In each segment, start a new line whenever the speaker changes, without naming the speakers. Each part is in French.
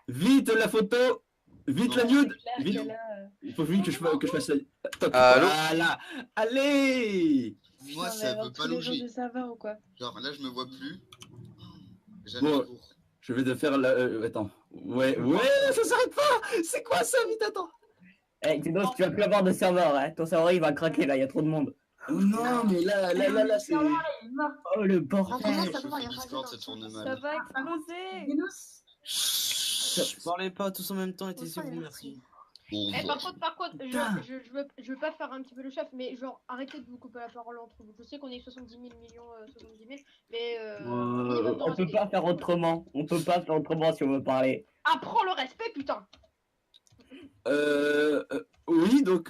Vite la photo. Vite la
Ouais,
nude.
c'est clair
Vite.
que là,
Il faut vite que je fasse la... Toc.
Allô?
Voilà. Allez.
Moi,
putain, mais
ça
alors
veut pas
tous les jours
loger.
de Sava ou quoi?
Genre, là, je me vois plus. Jamais
Bon,
les cours.
je vais te faire la... attends. Ouais, ça s'arrête pas. C'est quoi ça? Vite, attends.
Eh, sinon, tu vas plus avoir de serveur, hein. Ton serveur, il va craquer, là, il y a trop de monde.
Non, mais là, c'est...
Oh, le bordel.
Je fais Discord, ça tourne
Ça
mal.
va exploser!
Parlez pas tous en même temps et taisez-vous, merci.
Bon,
Eh,
bon.
par contre,
Putain.
je veux pas faire un petit peu le chef, mais genre, arrêtez de vous couper la parole entre vous. Je sais qu'on est 70 000 millions, 70 000, mais minimum de
On peut
respect.
pas faire autrement. On peut pas faire autrement si on veut parler.
Apprends le respect, putain!
Oui, donc,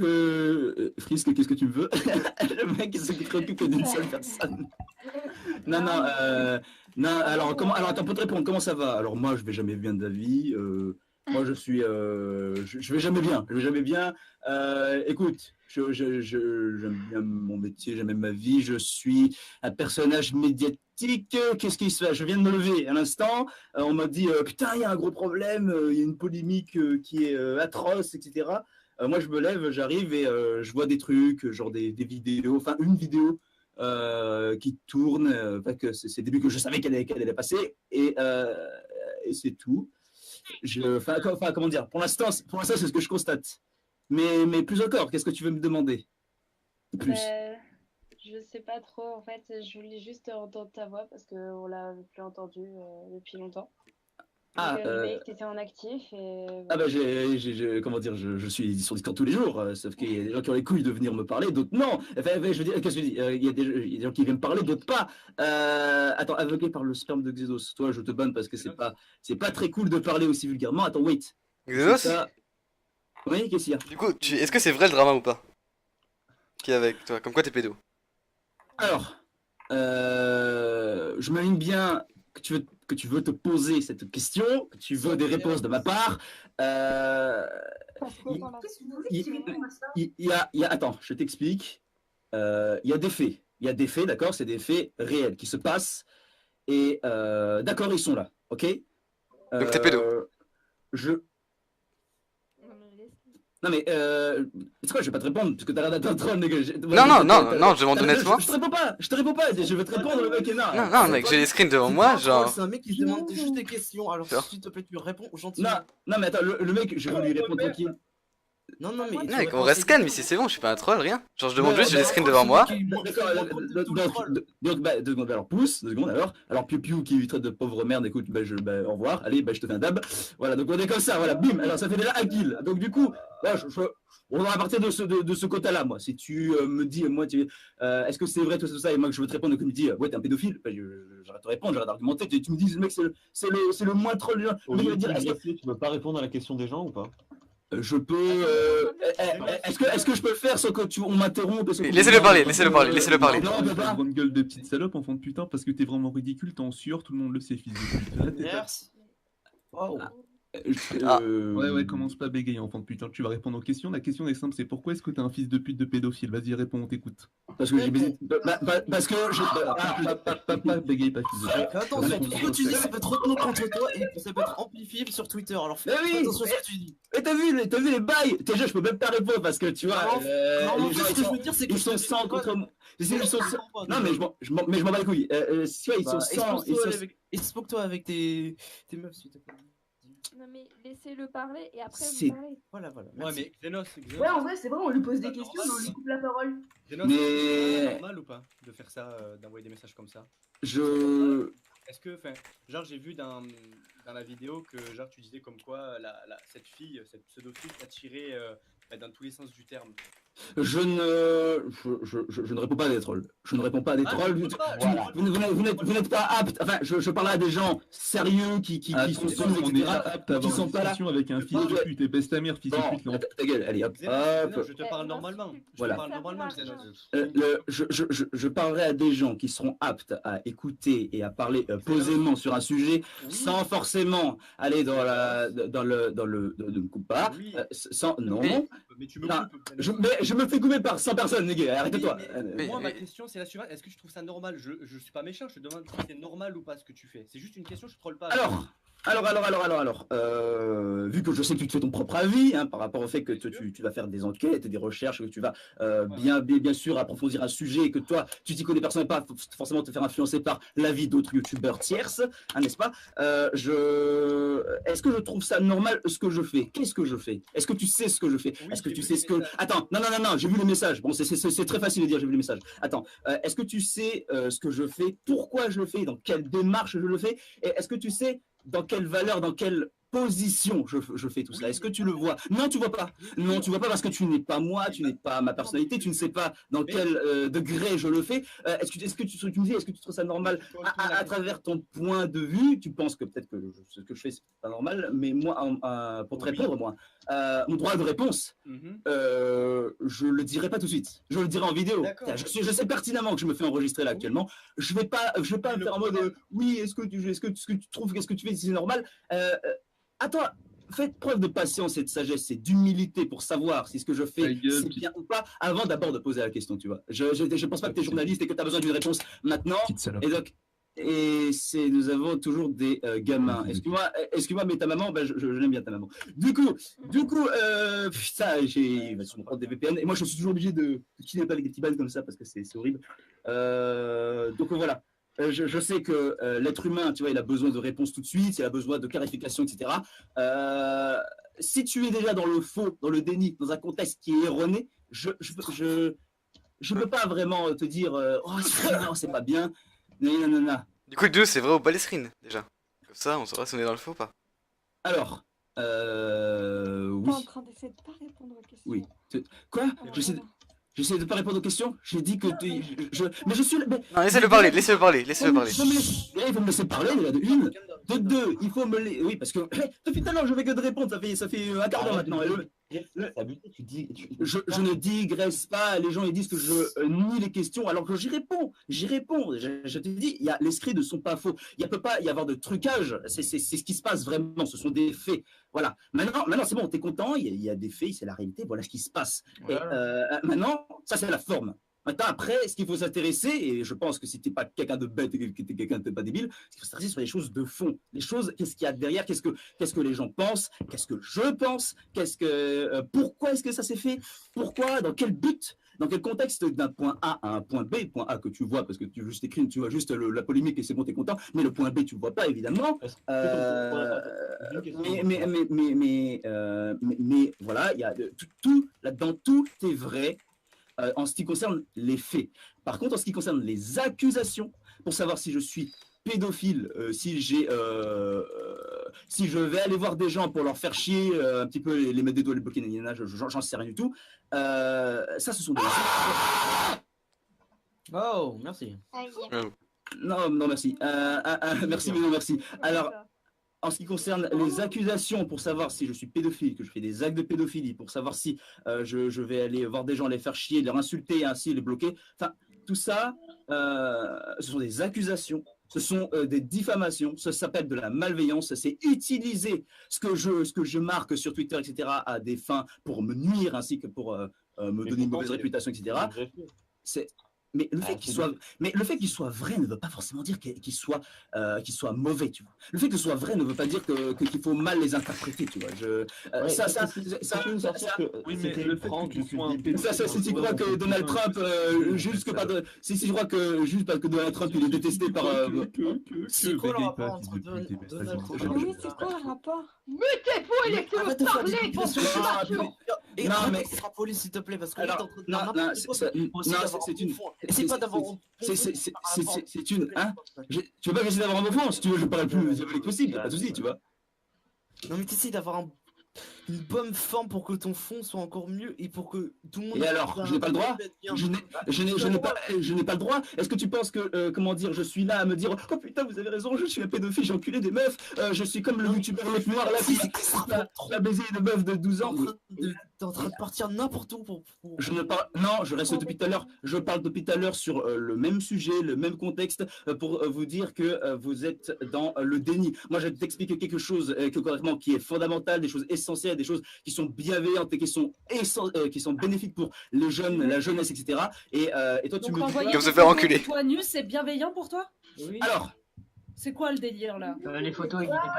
Frisk, qu'est-ce que tu veux? Le mec, il se préoccupe que d'une seule personne. Non, alors, attends, pour te répondre, comment ça va? Alors, moi, je vais jamais bien de la vie. Moi, je suis, je vais jamais bien. Écoute, j'aime bien mon métier, j'aime ma vie. Je suis un personnage médiatique. Qu'est-ce qui se passe? Je viens de me lever à l'instant. On m'a dit, putain, il y a un gros problème, il y a une polémique qui est atroce, etc. Moi, je me lève, j'arrive et je vois des trucs, genre des vidéos, enfin une vidéo qui tourne, que c'est le début que je savais qu'elle allait passer et c'est tout. Enfin, comment dire, pour l'instant, c'est ce que je constate. Mais plus encore, qu'est-ce que tu veux me demander? Plus.
Je sais pas trop, en fait, je voulais juste entendre ta voix parce qu'on l'a plus entendu depuis longtemps.
Ah,
Donc, je voyais que t'étais en actif et...
Ah bah comment dire, je suis sur Discord tous les jours, sauf qu'il y a des gens qui ont les couilles de venir me parler, d'autres non. Enfin, je veux dire, qu'est-ce que je dis, il y a des gens qui viennent me parler, d'autres pas. Attends, aveuglé par le sperme de Xenos, toi je te banne parce que c'est pas très cool de parler aussi vulgairement. Attends, wait.
Xenos?
Ça... Oui, qu'est-ce qu'il y a?
Du coup, est-ce que c'est vrai le drama ou pas? Qui est avec toi? Comme quoi t'es pédo?
Alors, je m'aligne bien que tu veux te poser cette question, que tu veux des réponses de ma part. Attends, je t'explique. Il y a des faits. Il y a des faits, d'accord? C'est des faits réels qui se passent. Et d'accord, ils sont là, ok?
Donc t'es pédo.
Non mais, c'est quoi, je vais pas te répondre, parce que t'as l'air d'être un troll, mec.
Non, je demande honnêtement.
Je te réponds pas, je vais te répondre, le mec est là.
Non, mec, j'ai les screens devant moi, genre.
C'est un mec qui se demande juste des questions, alors s'il te plaît, tu réponds gentiment.
Non, mais attends, le mec, je vais lui répondre tranquille.
Non, mais.
Mec, on reste calme ici, c'est bon, je suis pas un troll, rien. Genre, je demande juste, j'ai les screens devant moi.
D'accord, donc, 2 secondes, alors pousse, 2 secondes, alors Piu Piu qui lui traite de pauvre merde, écoute, au revoir, allez, je te fais un dab. Voilà, donc on est comme ça, voilà, bim, alors ça fait déjà un kill. Donc du coup, là, on va partir de ce quota-là, moi. Si tu me dis, moi, est-ce que c'est vrai tout ça, et moi que je veux te répondre, que tu me dis, ouais, t'es un pédophile, j'arrête de répondre, j'arrête d'argumenter, tu me dis, mec, c'est le moins troll. Le mec va dire,
tu peux pas répondre à la question des gens ou pas?
je peux. Est-ce que je peux le faire sans que on m'interrompe?
Laissez-le parler.
Non, on peut pas.
Grande gueule de petite salope, enfant de putain, parce que t'es vraiment ridicule, t'es en sueur, tout le monde le sait, fils de pute.
Merci. Wow.
Ouais, commence pas à bégayer, enfant de putain, tu vas répondre aux questions. La question est simple, c'est pourquoi est-ce que t'es un fils de pute de pédophile? Vas-y, réponds, on t'écoute.
Parce que j'ai baisé. Parce que je.
Pas bégaye, pas fils de pute.
Attention, tout ce que tu dis, ça peut être retenu contre toi et ça peut être amplifié sur Twitter. Alors fais attention à ce que tu dis.
Mais t'as vu les bails? Déjà, je peux même pas répondre parce que tu vois.
Non, ce que je veux dire, c'est que
ils sont 100 contre moi. Non, mais je m'en bats les couilles. Si ils sont 100.
Expose-toi avec tes meufs, s'il te plaît.
Non mais laissez-le parler et après
C'est-
vous parlez.
Voilà.
Ouais,
Merci.
mais Xenos,
Ouais, en vrai, c'est vrai, on lui pose des questions, mais on lui coupe la parole.
Xenos,
Mais-
c'est normal ou pas de faire ça, d'envoyer des messages comme ça? Est-ce que, enfin, genre j'ai vu dans la vidéo que genre tu disais comme quoi cette pseudo-fille t'attirait dans tous les sens du terme.
Je ne réponds pas à des trolls. Je ne réponds pas à des trolls. Vous n'êtes pas apte. Enfin, je parle à des gens sérieux qui sont solides,
on est
etc.
apte à
qui
avoir
sont
une
pas là.
discussion avec un fils de pute et baisse ta mère, fils de pute.
Bon, ta gueule, allez hop.
Xenos, je te parle
Eh,
normalement.
Voilà.
Je te parle normalement, Xenos.
Je parlerai à des gens qui seront aptes à écouter et à parler posément sur un sujet sans forcément aller dans le ne me coupe pas,
Oui.
sans non.
Mais tu me
Non,
coupes.
je me fais couper par 100 personnes, les gars, arrête-toi.
Moi, ma question, c'est la suivante. Est-ce que tu trouves ça normal? Je suis pas méchant, je te demande si c'est normal ou pas ce que tu fais. C'est juste une question, je troll pas.
Alors, Alors, vu que je sais que tu te fais ton propre avis, hein, par rapport au fait que tu vas faire des enquêtes et des recherches, que tu vas bien sûr approfondir un sujet et que toi, tu t'y connais personnellement, pas forcément te faire influencer par l'avis d'autres youtubeurs tierces, hein, n'est-ce pas? Est-ce que je trouve ça normal ce que je fais? Qu'est-ce que je fais? Est-ce que tu sais ce que je fais? Est-ce que tu sais ce que... Attends, non, j'ai vu le message. Bon, c'est très facile de dire, j'ai vu le message. Attends, est-ce que tu sais ce que je fais? Pourquoi je le fais? Dans quelle démarche je le fais? Et est-ce que tu sais dans quelle valeur, dans quelle position je fais tout ça? Est-ce que tu le vois? Non, tu vois pas. Non, tu vois pas parce que tu n'es pas moi, tu n'es pas ma personnalité, tu ne sais pas dans quel degré je le fais. Est-ce que tu me dis, est-ce que tu trouves ça normal à travers ton point de vue? Tu penses que peut-être que ce que je fais, c'est pas normal, mais moi, pour te répondre, moi, mon droit de réponse, je le dirai pas tout de suite. Je le dirai en vidéo. Je sais pertinemment que je me fais enregistrer là actuellement. Je vais pas me faire en mode oui, est-ce que tu trouves, qu'est-ce que tu fais si c'est normal? Attends, faites preuve de patience et de sagesse et d'humilité pour savoir si ce que je fais c'est bien ou pas avant d'abord de poser la question, tu vois. Je pense pas que tu es journaliste et que tu as besoin d'une réponse maintenant. Et donc, nous avons toujours des gamins. Excuse-moi, mais ta maman, je l'aime bien ta maman. Du coup, ça, il va sûrement prendre des VPN et moi je suis toujours obligé de kidnapper avec des petits balles comme ça parce que c'est horrible. Donc voilà. Je sais que l'être humain, tu vois, il a besoin de réponses tout de suite, il a besoin de clarification, etc. Si tu es déjà dans le faux, dans le déni, dans un contexte qui est erroné, je peux pas vraiment te dire oh c'est pas bien. Non.
Du coup, 2, c'est vrai ou pas les screens, déjà. Comme ça, on saura si on est dans le faux ou pas.
Alors, oui.
T'es en train d'essayer de pas répondre aux questions.
Oui. Quoi? J'essaie de pas répondre aux questions. J'ai dit que mais je suis.
Non, laissez-le parler.
Il faut me laisser parler déjà de une. De deux, il faut me laisser. Oui, parce que depuis tout à l'heure, je fais que de répondre. Ça fait un quart d'heure maintenant. Je ne digresse pas. Les gens ils disent que je nie les questions, alors que j'y réponds. Je te dis, les scripts ne sont pas faux. Il ne peut pas y avoir de trucage. C'est ce qui se passe vraiment. Ce sont des faits. Voilà. Maintenant, c'est bon. T'es content. Il y a des faits. C'est la réalité. Voilà ce qui se passe. Voilà. Et maintenant, ça c'est la forme. Maintenant, après, ce qu'il faut s'intéresser, et je pense que si tu n'es pas quelqu'un de bête et que tu es quelqu'un de pas débile, c'est qu'il faut s'intéresser sur les choses de fond. Les choses, qu'est-ce qu'il y a derrière, qu'est-ce que les gens pensent, qu'est-ce que je pense, pourquoi est-ce que ça s'est fait, pourquoi, dans quel but, dans quel contexte, d'un point A à un point B, point A que tu vois, parce que tu juste écris, tu vois juste la polémique et c'est bon, t'es content, mais le point B, tu ne le vois pas, évidemment. Mais voilà, il y a tout là-dedans, tout est vrai. En ce qui concerne les faits. Par contre, en ce qui concerne les accusations, pour savoir si je suis pédophile, si je vais aller voir des gens pour leur faire chier, un petit peu les mettre des doigts, les bloquer, j'en sais rien du tout. Ça, ce sont des...
Oh, merci.
Non, merci. Merci, mais non, merci. Alors... En ce qui concerne les accusations, pour savoir si je suis pédophile, que je fais des actes de pédophilie, pour savoir si je vais aller voir des gens, les faire chier, les insulter et ainsi les bloquer, enfin, tout ça, ce sont des accusations, ce sont des diffamations, ça s'appelle de la malveillance, c'est utiliser ce que je marque sur Twitter, etc., à des fins pour me nuire ainsi que pour me donner une mauvaise réputation, etc. Mais le fait qu'il soit vrai ne veut pas forcément dire qu'il soit mauvais, tu vois. Le fait que ce soit vrai ne veut pas dire qu'il faut mal les interpréter, tu vois.
Oui, mais le fait que tu sois
si tu crois que Donald Trump juste parce que Donald Trump il est détesté par
c'est quoi le rapport entre Donald Trump?
Oui, c'est quoi le rapport?
Mettez-vous et laissez-moi parler.
Non, mais ce sera poli, s'il te plaît, parce que là, t'es en train de
c'est une...
Essaye pas d'avoir...
C'est une... Hein? Tu veux pas que j'essaie d'avoir un bon fond? Si tu veux, je parle plus vite possible, pas de soucis, tu vois.
Non, mais t'essayes d'avoir une bonne forme pour que ton fond soit encore mieux et pour que tout le monde...
Et alors, je n'ai pas le droit? Je n'ai pas le droit? Est-ce que tu penses que, comment dire, je suis là à me dire oh putain, vous avez raison, je suis un pédophile, j'ai enculé des meufs, je suis comme le youtubeur le plus noir là qui a baisé une meuf de 12 ans.
T'es en train de partir n'importe où pour...
Non, je reste depuis tout à l'heure. Je parle depuis tout à l'heure sur le même sujet, le même contexte, pour vous dire que vous êtes dans le déni. Moi, je vais t'expliquer quelque chose qui est fondamental, des choses essentielles, des choses qui sont bienveillantes et qui sont bénéfiques pour les jeunes, la jeunesse, etc. Et toi, tu me dis
que vous se faire enculer.
Toi nu, c'est bienveillant pour toi?
Alors,
C'est quoi le délire là?
Les photos, il n'est pas venu.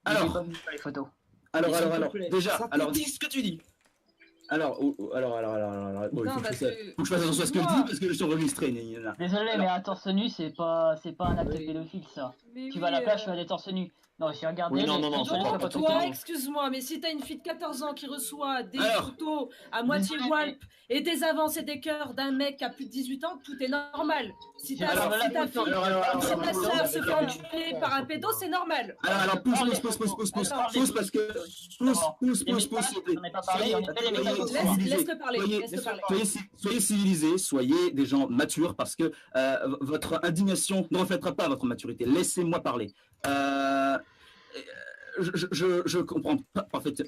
Il est pas venu sur les photos.
Alors, déjà, alors,
dis ce que tu dis.
Alors, bon, il faut que je fasse attention à ce que je dis parce que je suis enregistré.
Désolé, mais un torse nu, c'est pas un acte pédophile, ça. Tu vas à la plage, tu vas des torse nu. Non, j'ai regardé.
Oui, non,
toi, excuse-moi, mais si t'as une fille de 14 ans qui reçoit des photos à moitié walp et des avances et des cœurs d'un mec qui a plus de 18 ans, tout est normal. Si ta fille, ta sœur se fait enculer par un pédo, c'est normal.
Alors, pousse, parce que... Pousse.
Laisse-le parler.
Soyez civilisés, soyez des gens matures parce que votre indignation ne reflètera pas votre maturité. Laissez-moi parler. Je comprends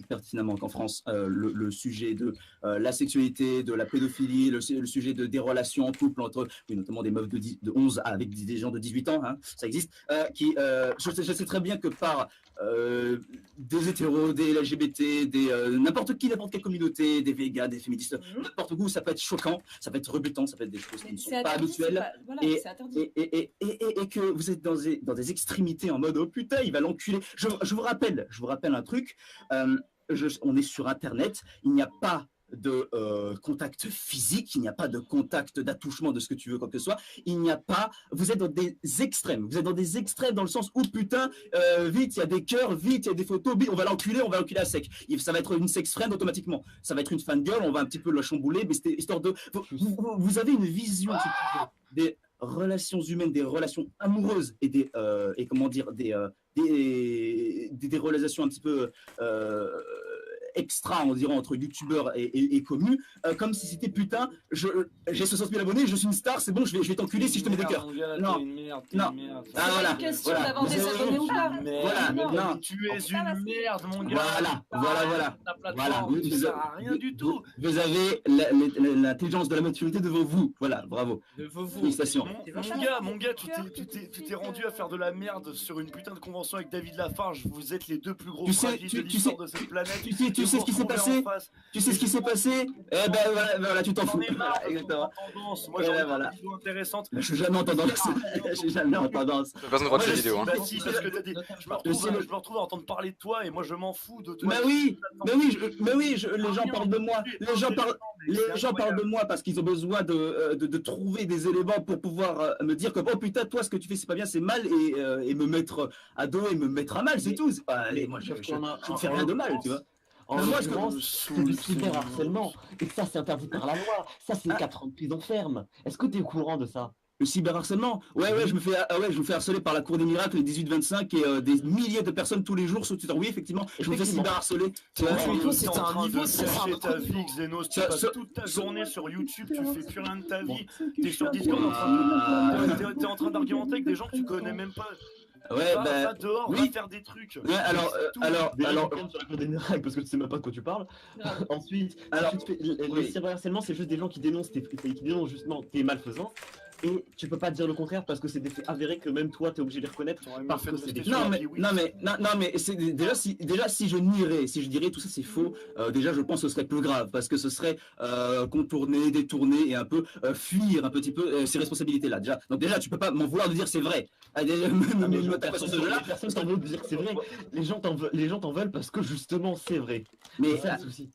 pertinemment qu'en France, le sujet de la sexualité, de la pédophilie, le sujet des relations en couple entre, notamment des meufs de 11 avec des gens de 18 ans, hein, ça existe, je sais très bien que par des hétéros, des LGBT, n'importe quelle communauté, des véganes, des féministes, n'importe où, ça peut être choquant, ça peut être rebutant, ça peut être des choses qui ne sont pas habituelles, et que vous êtes dans des extrémités en mode oh putain, il va l'enculer. Je vous rappelle un truc, on est sur Internet, il n'y a pas de contact physique, il n'y a pas de contact d'attouchement de ce que tu veux, quoi que ce soit, vous êtes dans des extrêmes, dans le sens où putain, vite, il y a des cœurs, vite, il y a des photos, on va l'enculer à sec. Ça va être une sex friend automatiquement, ça va être une fangirl, on va un petit peu la chambouler, mais c'était histoire de... Vous avez une vision des relations humaines, des relations amoureuses et des relations un petit peu extra, on dirait, entre youtubeurs et commu, comme si c'était putain, j'ai 60 000 abonnés, je suis une star, c'est bon, je vais t'enculer si je te mets des cœurs. Non.
Ah voilà. C'est une question d'avoir des abonnés ou pas.
Voilà, non.
Tu es une merde, mon gars.
Voilà.
Tu sers à rien du tout.
Vous avez l'intelligence de la maturité devant vous. Voilà, bravo. Félicitations.
Mon gars, tu t'es rendu à faire de la merde sur une putain de convention avec David Lafarge. Vous êtes les deux plus gros fragiles de l'histoire de cette planète.
Tu sais ce qui s'est passé? Tu sais ce qui s'est passé? Eh ben voilà, tu t'en fous.
Exactement. Moi j'ai une vidéo intéressante.
Je suis jamais en tendance.
Personne ne voit tes vidéos.
Bah si, parce que t'as dit, je me retrouve à entendre parler de toi et moi je m'en fous de toi.
Mais oui, les gens parlent de moi. Les gens parlent de moi parce qu'ils ont besoin de trouver des éléments pour pouvoir me dire que oh putain, toi ce que tu fais c'est pas bien, c'est mal, et me mettre à dos et me mettre à mal, c'est tout. Moi je ne fais rien de mal, tu vois.
En l'occurrence, c'est du cyberharcèlement. Et ça, c'est interdit par la loi. Ça, c'est 4 ans de prison ferme. Est-ce que tu es au courant de ça?
Le cyberharcèlement? Ouais, je me fais harceler par la Cour des miracles, les 18-25 et des milliers de personnes tous les jours sur Twitter. Oui, effectivement, je me fais cyberharceler.
C'est un niveau, c'est ta vie, Xenos. Tu passes toute ta journée sur YouTube, tu fais plus rien de ta vie. T'es sur Discord t'es en train d'argumenter avec des gens que tu connais même pas.
Ouais,
va dehors, va faire des trucs.
Ouais, alors,
sur la Cour des miracles, parce que tu sais même pas de quoi tu parles. Ensuite, le cyberharcèlement, c'est juste des gens qui dénoncent justement tes malfaisances. Et tu peux pas dire le contraire parce que c'est des faits avérés que même toi t'es obligé de les reconnaître parce que c'est des faits.
Non mais c'est déjà si je nierais, si je dirais tout ça c'est faux, déjà je pense que ce serait plus grave parce que ce serait contourner, détourner et un peu fuir un petit peu ces responsabilités là déjà. Donc déjà tu peux pas m'en vouloir de dire c'est vrai.
Personne t'en veut de dire que c'est vrai. Les gens t'en veulent parce que justement c'est vrai.
Mais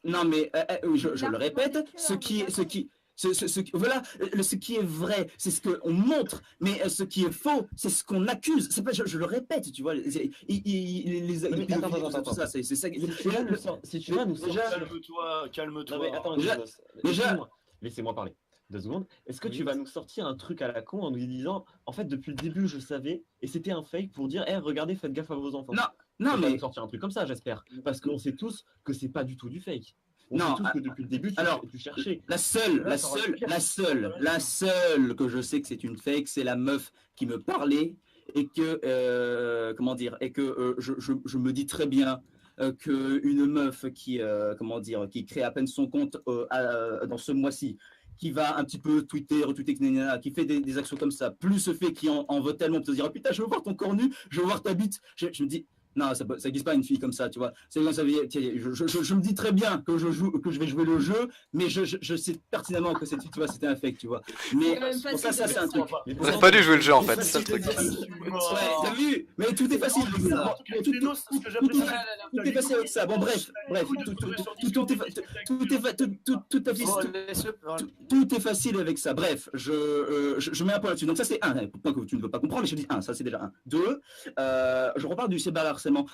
non mais je le répète, ce qui est vrai, c'est ce qu'on montre, mais ce qui est faux, c'est ce qu'on accuse. C'est pas, je le répète, tu vois.
Si tu vas nous sortir...
Calme-toi.
Déjà, laissez-moi parler. 2 secondes. Est-ce que tu vas nous sortir un truc à la con en nous disant, en fait, depuis le début, je savais, et c'était un fake pour dire, regardez, faites gaffe à vos enfants.
Non, mais
nous sortir un truc comme ça, j'espère, parce qu'on sait tous que c'est pas du tout du fake.
Non,
que depuis le début, tu cherchais.
La seule que je sais que c'est une fake, c'est la meuf qui me parlait et que je me dis très bien qu'une meuf qui crée à peine son compte dans ce mois-ci, qui va un petit peu tweeter, retweeter, qui fait des actions comme ça, plus ce fait qui en veut tellement pour se dire oh, putain, je veux voir ton corps nu, je veux voir ta bite. Je me dis Non, ça existe pas une fille comme ça, tu vois. Je me dis très bien que je vais jouer le jeu, mais je sais pertinemment que cette fille, tu vois, c'était un fake, tu vois. Mais bon, ça c'est un truc.
Vous avez pas dû jouer le jeu en fait, c'est ça le truc.
Ouais, t'as vu? Mais tout est facile. Tout est facile avec ça. Bon, bref, tout est facile avec ça. Bref, je mets un point là-dessus. Donc ça c'est un point que tu ne veux pas comprendre, mais je dis un, ça c'est déjà un. Deux, je reparle du cyberharcèlement.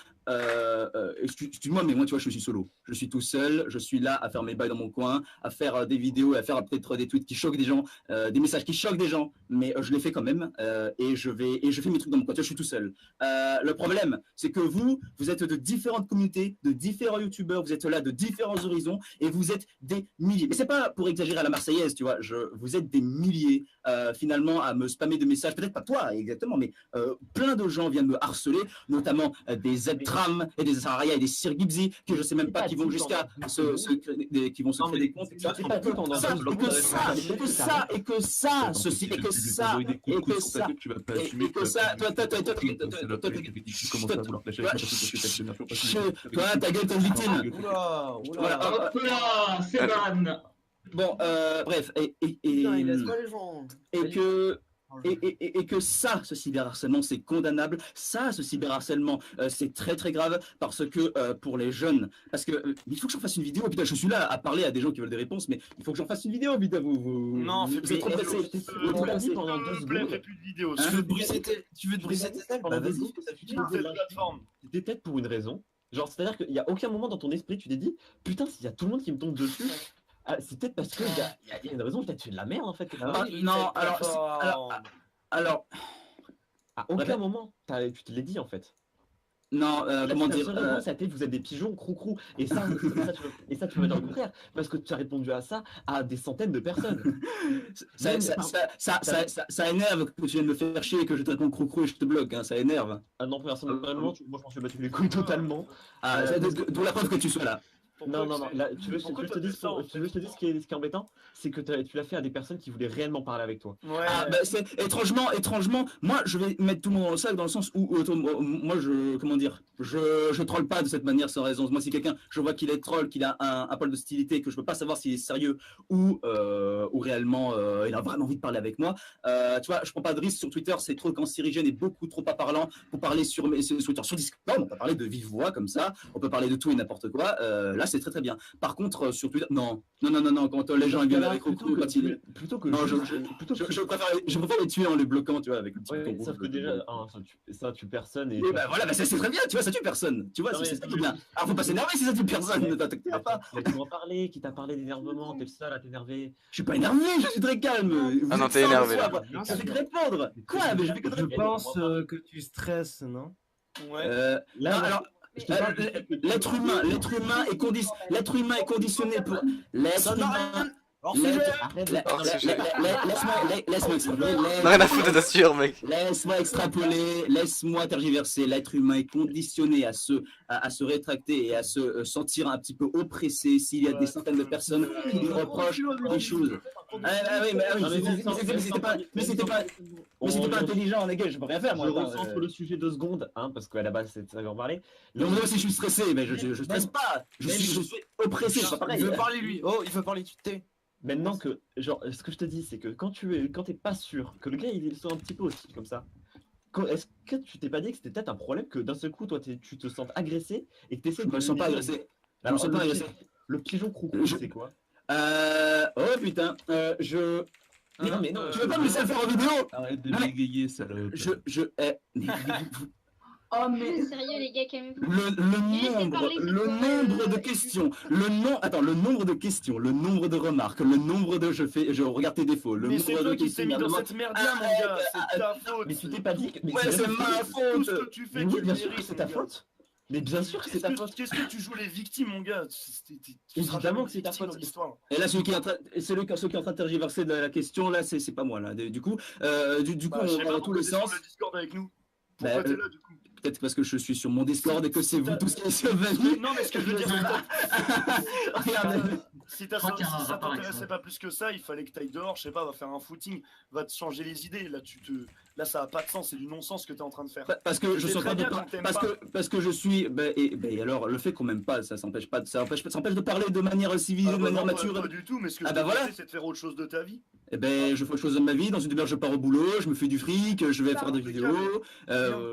Excuse-moi, mais moi, tu vois, je suis solo. Je suis tout seul. Je suis là à faire mes bails dans mon coin, à faire des vidéos, à faire peut-être des tweets qui choquent des gens, des messages qui choquent des gens. Mais je les fais quand même. Et je fais mes trucs dans mon coin. Tu vois, je suis tout seul. Le problème, c'est que vous êtes de différentes communautés, de différents youtubeurs. Vous êtes là de différents horizons et vous êtes des milliers. Mais c'est pas pour exagérer à la Marseillaise, tu vois. Vous êtes des milliers finalement à me spammer de messages. Peut-être pas toi exactement, mais plein de gens viennent me harceler, notamment des Z-Tram et des Saraya et des Sir Gibsy, que je sais même pas qui vont jusqu'à qui vont se créer des comptes, et que ça, toi, ta gueule, t'es victime.
Voilà, c'est ban.
Bon, bref, et que ça, ce cyberharcèlement, c'est condamnable. Ça, ce cyberharcèlement, c'est très très grave parce que pour les jeunes, parce que il faut que j'en fasse une vidéo. Putain, je suis là à parler à des gens qui veulent des réponses, mais il faut que j'en fasse une vidéo. Putain,
non, fais plus
pendant 2 secondes.
Fais plus de vidéos.
Tu veux te briser tes ailes pendant 2 secondes.
C'était peut-être pour une raison. Genre, c'est-à-dire qu'il y a aucun moment dans ton esprit tu t'es dit putain, s'il y a tout le monde qui me tombe dessus. C'est peut-être parce qu'il y a une raison, peut-être tu fais de la merde en fait.
Non, alors,
à aucun moment, tu te l'as dit en fait.
Non, comment dire
vous êtes des pigeons, crou-crou. Et ça, tu vas dire le contraire. Parce que tu as répondu à ça à des centaines de personnes.
Ça énerve que tu viennes me faire chier et que je te réponds crou-crou et je te bloque. Hein, ça énerve.
Ah non, personnellement, moi je m'en suis battu les couilles totalement.
D'où la preuve que tu sois là.
Non, là, tu veux que je te dise ce qui est embêtant, c'est que tu l'as fait à des personnes qui voulaient réellement parler avec toi.
Ouais.
C'est étrangement, moi je vais mettre tout le monde dans le sac dans le sens où moi je troll pas de cette manière sans raison. Moi si quelqu'un, je vois qu'il est troll, qu'il a un poil de hostilité, que je peux pas savoir s'il est sérieux ou réellement il a vraiment envie de parler avec moi. Tu vois, je prends pas de risque sur Twitter, c'est trop cancérigène et beaucoup trop pas parlant pour parler sur Twitter, sur Discord, on peut parler de vive voix comme ça, on peut parler de tout et n'importe quoi. Là c'est très très bien. Par contre sur Twitter, non, quand les gens viennent avec Roku, je préfère les tuer en les bloquant, tu vois, avec le petit bouton rouge.
Sauf que déjà, ça tue personne. Et
bah voilà, c'est très bien, tu vois, ça tue personne. Tu vois, c'est tout bien. Alors faut pas s'énerver si ça tue personne, ne t'inquiète pas.
Qui t'a parlé d'énervement, t'es le seul à t'énerver.
Je suis pas énervé, je suis très calme.
Ah non, t'es énervé.
Je vais te répondre. Quoi? Mais je vais que te répondre.
Je pense que tu stresses, non?
Ouais.
Là, alors. L'être humain est conditionné pour l'être humain.
Rien à foutre, t'assures, mec.
Laisse-moi extrapoler, laisse-moi tergiverser. L'être humain est conditionné à se rétracter et à se sentir un petit peu oppressé s'il y a des centaines de personnes qui lui reprochent des choses. Mais c'était pas intelligent, les gars, je peux rien faire.
Je recentre le sujet 2 secondes, parce qu'à la base, c'est ça qu'on parlait.
Non, mais si je suis stressé, mais je stresse pas. Je suis oppressé, c'est pas pareil.
Il veut parler lui. Oh, il veut parler, tu t'es.
Maintenant que, genre, ce que je te dis, c'est que quand t'es pas sûr que le gars il soit un petit peu hostile comme ça, est-ce que tu t'es pas dit que c'était peut-être un problème que d'un seul coup, toi, tu te sens agressé et que t'essaies de...
Je me sens pas agressé.
Le pigeon crou-crou, c'est quoi?
Oh putain, Non mais non, tu veux pas me laisser le faire en vidéo?
Arrête de bégayer, salope.
Oh mais
sérieux les gars, calmez-vous.
Le nombre de questions, le nombre de questions, le nombre de remarques, le nombre de je regarde tes défauts, le
mais
nombre de
questions. Mais c'est toi qui t'es mis dans cette merdière, mon gars, c'est ta faute.
Mais tu t'es pas dit que...
Ouais, c'est ma faute.
Tout ce que tu fais,
bien sûr que c'est ta faute. Mais bien sûr que c'est ta faute.
Qu'est-ce que tu joues les victimes, mon gars?
Évidemment que c'est ta faute.
Et là, celui qui est en train de tergiverser de la question, là, c'est pas moi, là. Du coup, on va dans tous les sens.
Le Discord avec nous. Pourquoi t'es là, du coup?
Peut-être parce que je suis sur mon Discord et que c'est vous tous qui êtes venus.
Non, mais ce que je veux dire, si ça t'intéressait pas plus que ça, il fallait que t'ailles dehors, je sais pas, va faire un footing, va te changer les idées. Là, Là, ça a pas de sens, c'est du non-sens que t'es en train de faire.
Parce que je
C'est
sens
très
pas
bien
de
quand t'aimes
parce
pas.
parce que je suis et alors le fait qu'on m'aime pas, ça s'empêche pas, ça empêche de parler de manière civilisée,
Ah
de
bah
manière
non,
mature.
pas du tout, mais ce que
Ah
je
bah
te
voilà.
disais, c'est de faire autre chose de ta vie.
Eh ben, je fais autre chose de ma vie. Dans une demi-heure, je pars au boulot, je me fais du fric, je vais faire des vidéos,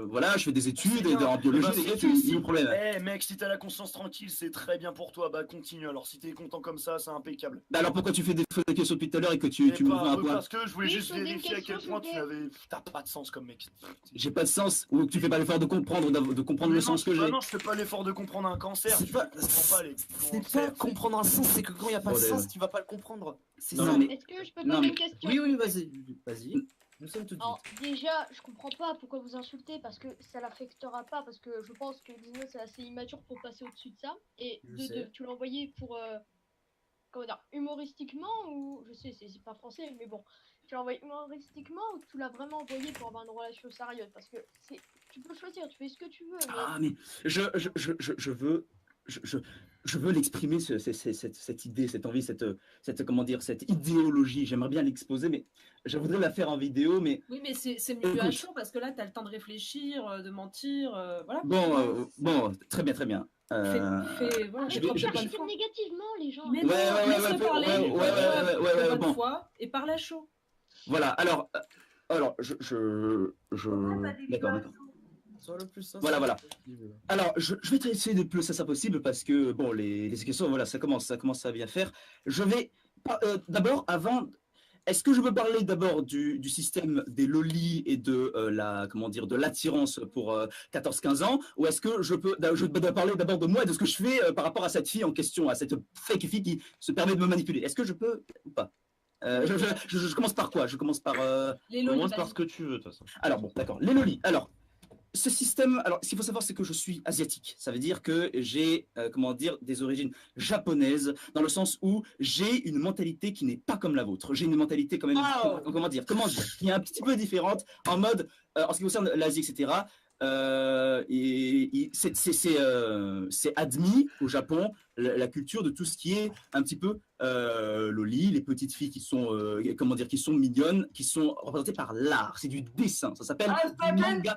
voilà, je fais des études et en biologie,
Bah,
des
si,
études,
si.
il y a un problème.
Eh mec, si t'as la conscience tranquille, c'est très bien pour toi, bah continue. Alors si t'es content comme ça, c'est impeccable.
Bah alors pourquoi tu fais des fausses questions depuis tout à l'heure et que tu me vois un point?
Parce que je voulais
Oui,
juste
sur des
vérifier à quel
questions,
point tu
s'il vous plaît.
avais. T'as pas de sens comme mec.
J'ai pas de sens, ou que tu fais pas l'effort de comprendre, de comprendre
Mais
le sens que
bah
j'ai.
non, je fais pas l'effort de comprendre un cancer.
C'est
Tu
pas-
comprends pas les
C'est pas comprendre un sens, c'est que quand il n'y a pas de
Bordel.
sens, tu vas pas le comprendre. C'est
Non,
ça.
mais-
Est-ce que je peux
Non,
poser
mais-
une question?
Oui, vas-y. Vas-y. Nous sommes tout de
Alors,
suite.
déjà, je comprends pas pourquoi vous insultez parce que ça l'affectera pas. Parce que je pense que Dino c'est assez immature pour passer au-dessus de ça. Et
Je sais.
tu l'as envoyé pour. Comment dire, humoristiquement ou. Je sais, c'est pas français, mais bon. Tu l'as envoyé humoristiquement ou tu l'as vraiment envoyé pour avoir une relation sérieuse? Parce que c'est. Tu peux choisir, tu fais ce que tu veux. Mais...
Ah mais je veux je veux l'exprimer cette idée, cette envie, cette comment dire, cette idéologie. J'aimerais bien l'exposer, mais je voudrais la faire en vidéo, mais
Oui, mais c'est mieux à
Écoute.
chaud parce que là, tu as le temps de réfléchir, de mentir, voilà.
bon, très bien.
Voilà,
Je
fais
vais-
preuve
je-
de bonne
Dire
foi.
négativement, les gens.
Mais
Ouais,
non,
ouais,
laisse-le
ouais,
parler,
ouais,
fais
ouais,
preuve
ouais,
de bonne
bon.
foi et parle à chaud.
Voilà. Alors d'accord.
Sois le plus sincère
Voilà.
possible.
Alors, je vais essayer de plus sincère possible parce que, bon, les questions, voilà, ça commence à bien faire. Je vais, d'abord, avant, est-ce que je veux parler d'abord du système des lolis et de de l'attirance pour 14-15 ans, ou est-ce que je dois parler d'abord de moi et de ce que je fais par rapport à cette fille en question, à cette fake fille qui se permet de me manipuler? Est-ce que je peux ou pas? Je commence par quoi? Je commence par
Les lolis,
Commence
vas-y.
par ce que tu veux, de toute façon.
alors bon, d'accord. Les lolis. Alors, ce système, alors ce qu'il faut savoir, c'est que je suis asiatique. Ça veut dire que j'ai, des origines japonaises, dans le sens où j'ai une mentalité qui n'est pas comme la vôtre. J'ai une mentalité quand même, comment dire, qui est un petit peu différente, en mode, en ce qui concerne l'Asie, etc. C'est admis au Japon la culture de tout ce qui est un petit peu loli, les petites filles qui sont qui sont mignonnes, qui sont représentées par l'art. C'est du dessin, ça s'appelle du manga.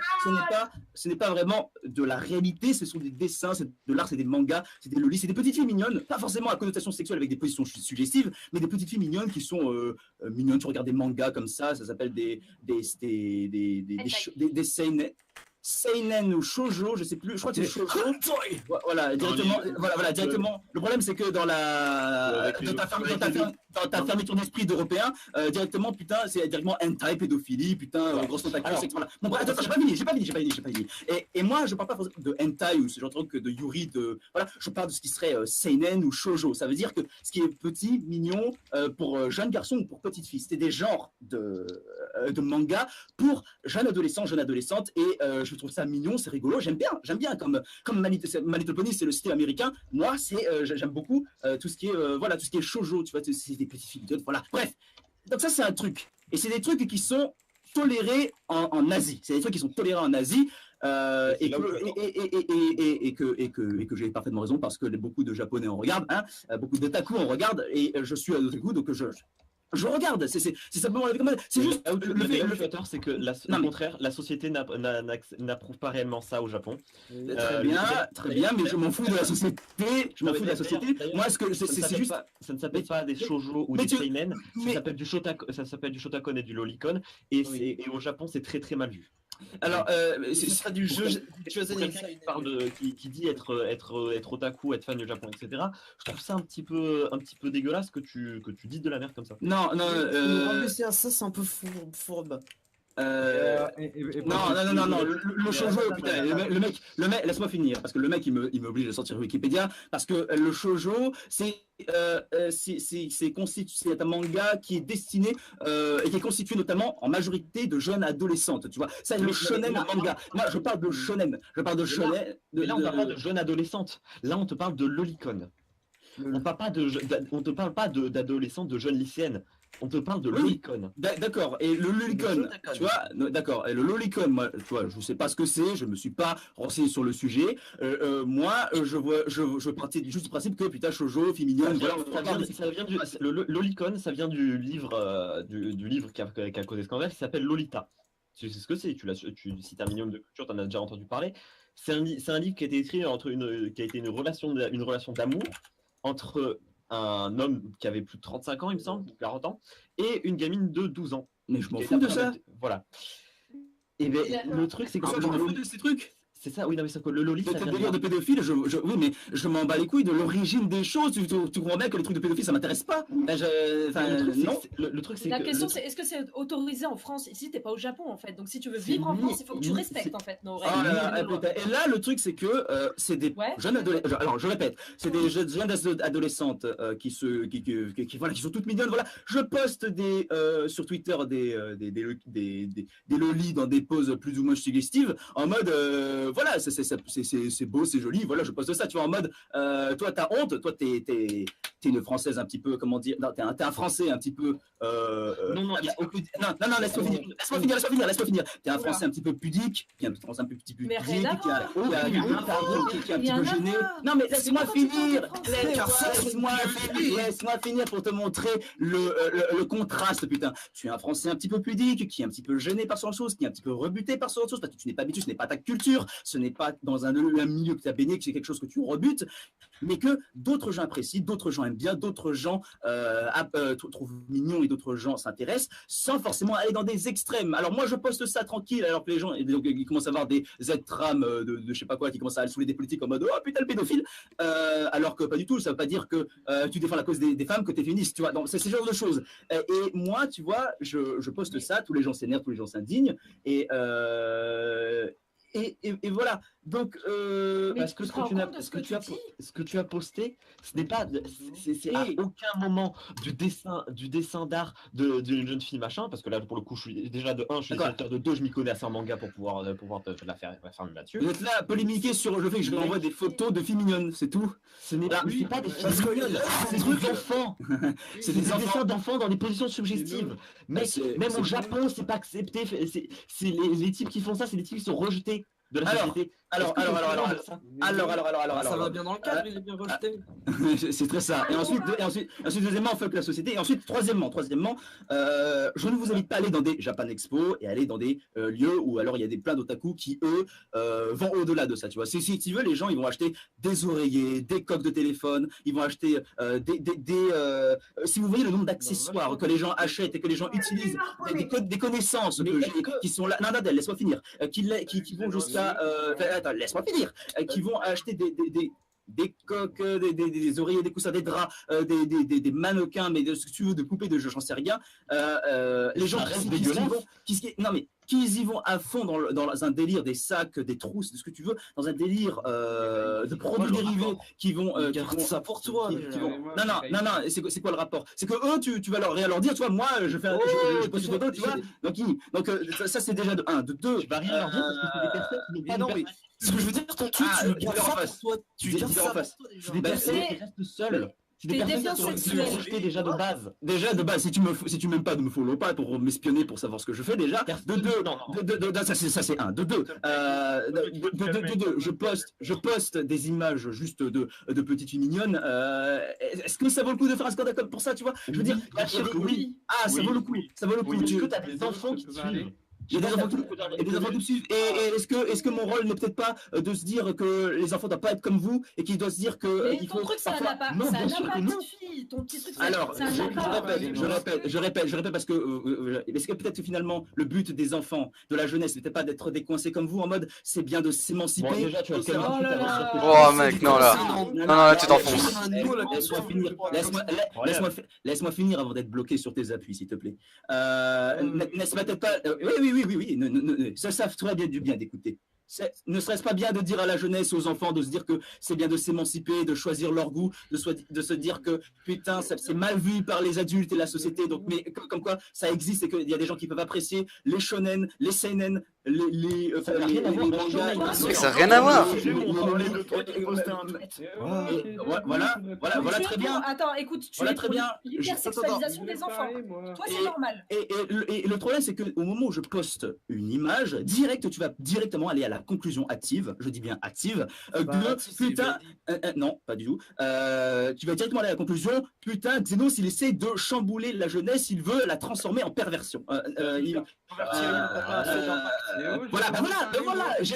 Ce n'est pas vraiment de la réalité, ce sont des dessins, c'est de l'art, c'est des mangas, c'est des lolis, c'est des petites filles mignonnes, pas forcément à connotation sexuelle avec des positions suggestives, mais des petites filles mignonnes qui sont mignonnes. Tu regardes des mangas comme ça s'appelle des seinen ou shoujo, je sais plus, je crois que c'est shoujo. Voilà, directement. Le problème, c'est que dans ta fermeture d'esprit d'européen, directement, putain, c'est directement hentai, pédophilie, putain, grosse tentacule, sexe, voilà. Bon, attends, j'ai pas fini. Et moi, je parle pas de hentai ou ce genre de truc de yuri, voilà, je parle de ce qui serait seinen ou shoujo. Ça veut dire que ce qui est petit, mignon, pour jeunes garçons ou pour petites filles, c'était des genres de manga pour jeunes adolescents, jeunes adolescentes, et je trouve ça mignon, c'est rigolo, j'aime bien comme My Little Pony, c'est le style américain. Moi, j'aime beaucoup tout ce qui est shoujo, tu vois, c'est des petites filles, voilà. Bref, donc ça c'est un truc, et c'est des trucs qui sont tolérés en Asie. C'est des trucs qui sont tolérés en Asie. Et que j'ai parfaitement raison parce que beaucoup de Japonais en regardent, beaucoup d'otaku en regardent, et je suis un otaku, donc je regarde, c'est simplement c'est juste
le fait c'est que au contraire, la société n'approuve pas réellement ça au Japon.
Très bien, mais je m'en fous de la société. Moi, ce que c'est juste,
ça ne s'appelle pas des shoujo ou des seinen, ça s'appelle du shotakon et du lolicon, et au Japon c'est très très mal vu.
Alors,
c'est pas du jeu.
Qui dit être otaku, être fan du Japon, etc. Je trouve ça un petit peu dégueulasse que tu dises de la merde comme ça.
Non.
Rabaisser à ça, c'est un peu fourbe.
Non, le shoujo, putain, le mec, laisse-moi finir, parce que le mec il m'oblige à sortir Wikipédia, parce que le shoujo, c'est un manga qui est destiné et qui est constitué notamment en majorité de jeunes adolescentes, tu vois. Ça, le shonen en manga. Moi, je parle de shonen.
Mais là, on parle pas de jeunes adolescentes. Là, on te parle de lolicon. On te parle pas d'adolescentes, de jeunes lycéennes. On te parle de lolicon.
D'accord. Et le lolicon, tu vois, d'accord. Et le lolicon, moi, tu vois, je sais pas ce que c'est, je me suis pas renseigné sur le sujet. Moi, je partais juste du principe que putain, shoujo, fille mignonne,
le lolicon, ça vient du livre qui a causé scandale, qui s'appelle Lolita. tu sais ce que c'est, si t'es un minimum de culture, t'en as déjà entendu parler. C'est un livre qui a été écrit qui a été une relation d'amour entre un homme qui avait plus de 35 ans, il me semble, 40 ans, et une gamine de 12 ans.
Mais je m'en fous de ça.
Voilà. Et ben, le truc, c'est que...
je m'en fous de ces trucs.
C'est ça, oui, non, mais c'est que le loli,
c'est un délire de pédophile, oui, mais je m'en bats les couilles de l'origine des choses. Tu comprends bien que les trucs de pédophile, ça m'intéresse pas. Non.
Le truc, c'est
la question, c'est est-ce que c'est autorisé en France? Ici, t'es pas au Japon, en fait. Donc, si tu veux vivre en France, il faut que tu respectes, en fait, nos règles.
Et là, le truc, c'est que c'est des jeunes adolescents. Alors, je répète, c'est des jeunes adolescentes qui sont toutes mignonnes. Voilà, je poste sur Twitter des lolis dans des poses plus ou moins suggestives, en mode voilà, c'est beau, c'est joli, voilà, je poste ça, tu vois, en mode, toi, t'as honte, toi, t'es une Française un petit peu, comment dire, non, t'es un Français un petit peu, non, laisse-moi finir, t'es un Français un petit peu pudique, qui est un petit peu pudique, qui est un petit peu gêné, non, mais laisse-moi finir, laisse-moi finir pour te montrer le contraste, putain, tu es un Français un petit peu pudique, qui est un petit peu gêné par son chose, qui est un petit peu rebuté par son chose, parce que tu n'es pas habitué, ce n'est pas ta culture, ce n'est pas dans un milieu que tu as baigné, que c'est quelque chose que tu rebutes, mais que d'autres gens apprécient, d'autres gens aiment bien, d'autres gens trouvent mignon et d'autres gens s'intéressent, sans forcément aller dans des extrêmes. Alors moi je poste ça tranquille, alors que les gens ils commencent à avoir des Z-trams de je sais pas quoi, qui commencent à saouler des politiques en mode oh putain le pédophile, alors que pas du tout, ça veut pas dire que tu défends la cause des femmes, que tu es féministe, tu vois, donc c'est ce genre de choses. Et moi, tu vois, je poste ça, tous les gens s'énervent, tous les gens s'indignent, et voilà, donc
parce que ce que tu as posté, ce n'est pas, c'est à aucun moment du dessin d'art d'une jeune fille machin, parce que là pour le coup je suis déjà de 1, je suis dessinateur, de 2, je m'y connais assez en manga pour pouvoir te la faire là-dessus.
Vous êtes là à polémiquer sur le fait que je lui envoie des photos de filles mignonnes, c'est tout.
Ce n'est pas des filles mignonnes, c'est des trucs d'enfants. C'est des dessins d'enfants dans des positions suggestives. Mais même au Japon, c'est pas accepté. C'est les types qui font ça, c'est des types qui sont rejetés de la société.
Alors,
ça va bien dans le cadre, il est bien rejeté.
C'est très ça. Et ensuite, deuxièmement, fuck la société. Et ensuite, troisièmement, je ne vous invite pas à aller dans des Japan Expo et aller dans des lieux où alors il y a plein d'otaku qui, eux, vont au-delà de ça. Tu vois, si tu veux, les gens, ils vont acheter des oreillers, des coques de téléphone, ils vont acheter si vous voyez le nombre d'accessoires que les gens achètent et que les gens utilisent, des connaissances qui sont là. Non, laisse-moi finir. Qui vont jusqu'à attends, laisse-moi finir. Qui vont acheter des coques, des oreillers, des coussins, des draps, des mannequins, mais de ce que tu veux, de poupées, de jeux, j'en sais rien. Les gens qu'ils y vont à fond dans un délire des sacs, des trousses, de ce que tu veux, dans un délire de produits dérivés qui vont...
garde ça pour toi.
Non, c'est quoi le rapport? C'est que eux, tu vas leur dire, tu vois, moi, je pose une photo, tu vois, donc ça c'est déjà de 1, de 2...
Tu vas rien leur dire parce que c'est des personnes qui n'ont pas
ce que je veux dire, ton truc, tu le gardes ça pour toi. Tu gardes ça pour toi,
c'est des personnes qui restent seules. C'est des personnes qui sont rejetées déjà de base.
Déjà de base, si tu m'aimes pas, ne me follow pas pour m'espionner, pour savoir ce que je fais déjà. De 2, ça c'est 1. De 2, je poste des images juste de petites filles mignonnes. Est-ce que ça vaut le coup de faire un scandale pour ça, tu vois? Je veux dire, oui. Ah, ça vaut le coup. Ça vaut le coup.
Est-ce que tu as des enfants qui te suivent?
Il y a des enfants qui me suivent. Et est-ce que mon rôle n'est peut-être pas de se dire que les enfants ne doivent pas être comme vous et qu'ils doivent se dire que
il faut truc, ça n'a pas de fille. Ton petit truc,
alors, je répète parce que est-ce que peut-être finalement le but des enfants, de la jeunesse, n'était pas d'être décoincés comme vous en mode c'est bien de s'émanciper.
Bon, déjà, tu as
oh mec, non là tu t'enfonces.
Laisse-moi finir avant d'être bloqué sur tes appuis, s'il te plaît. N'est-ce peut-être pas. Oui. Ça ferait bien d'écouter. Ne serait-ce pas bien de dire à la jeunesse, aux enfants, de se dire que c'est bien de s'émanciper, de choisir leur goût, de se dire que putain, c'est mal vu par les adultes et la société. Donc, mais comme quoi ça existe et qu'il y a des gens qui peuvent apprécier les shonen, les seinen,
ça n'a rien à voir.
Voilà très bien.
Attends, écoute, tu es pour l'hypersexualisation des enfants. Toi, c'est normal.
Et le problème, c'est qu'au moment où je poste une image, tu vas directement aller à la conclusion active, je dis bien active, putain, Non, pas du tout. Tu vas directement aller à la conclusion. Putain, Xenos, il essaie de chambouler la jeunesse, il veut la transformer en perversion. Voilà, je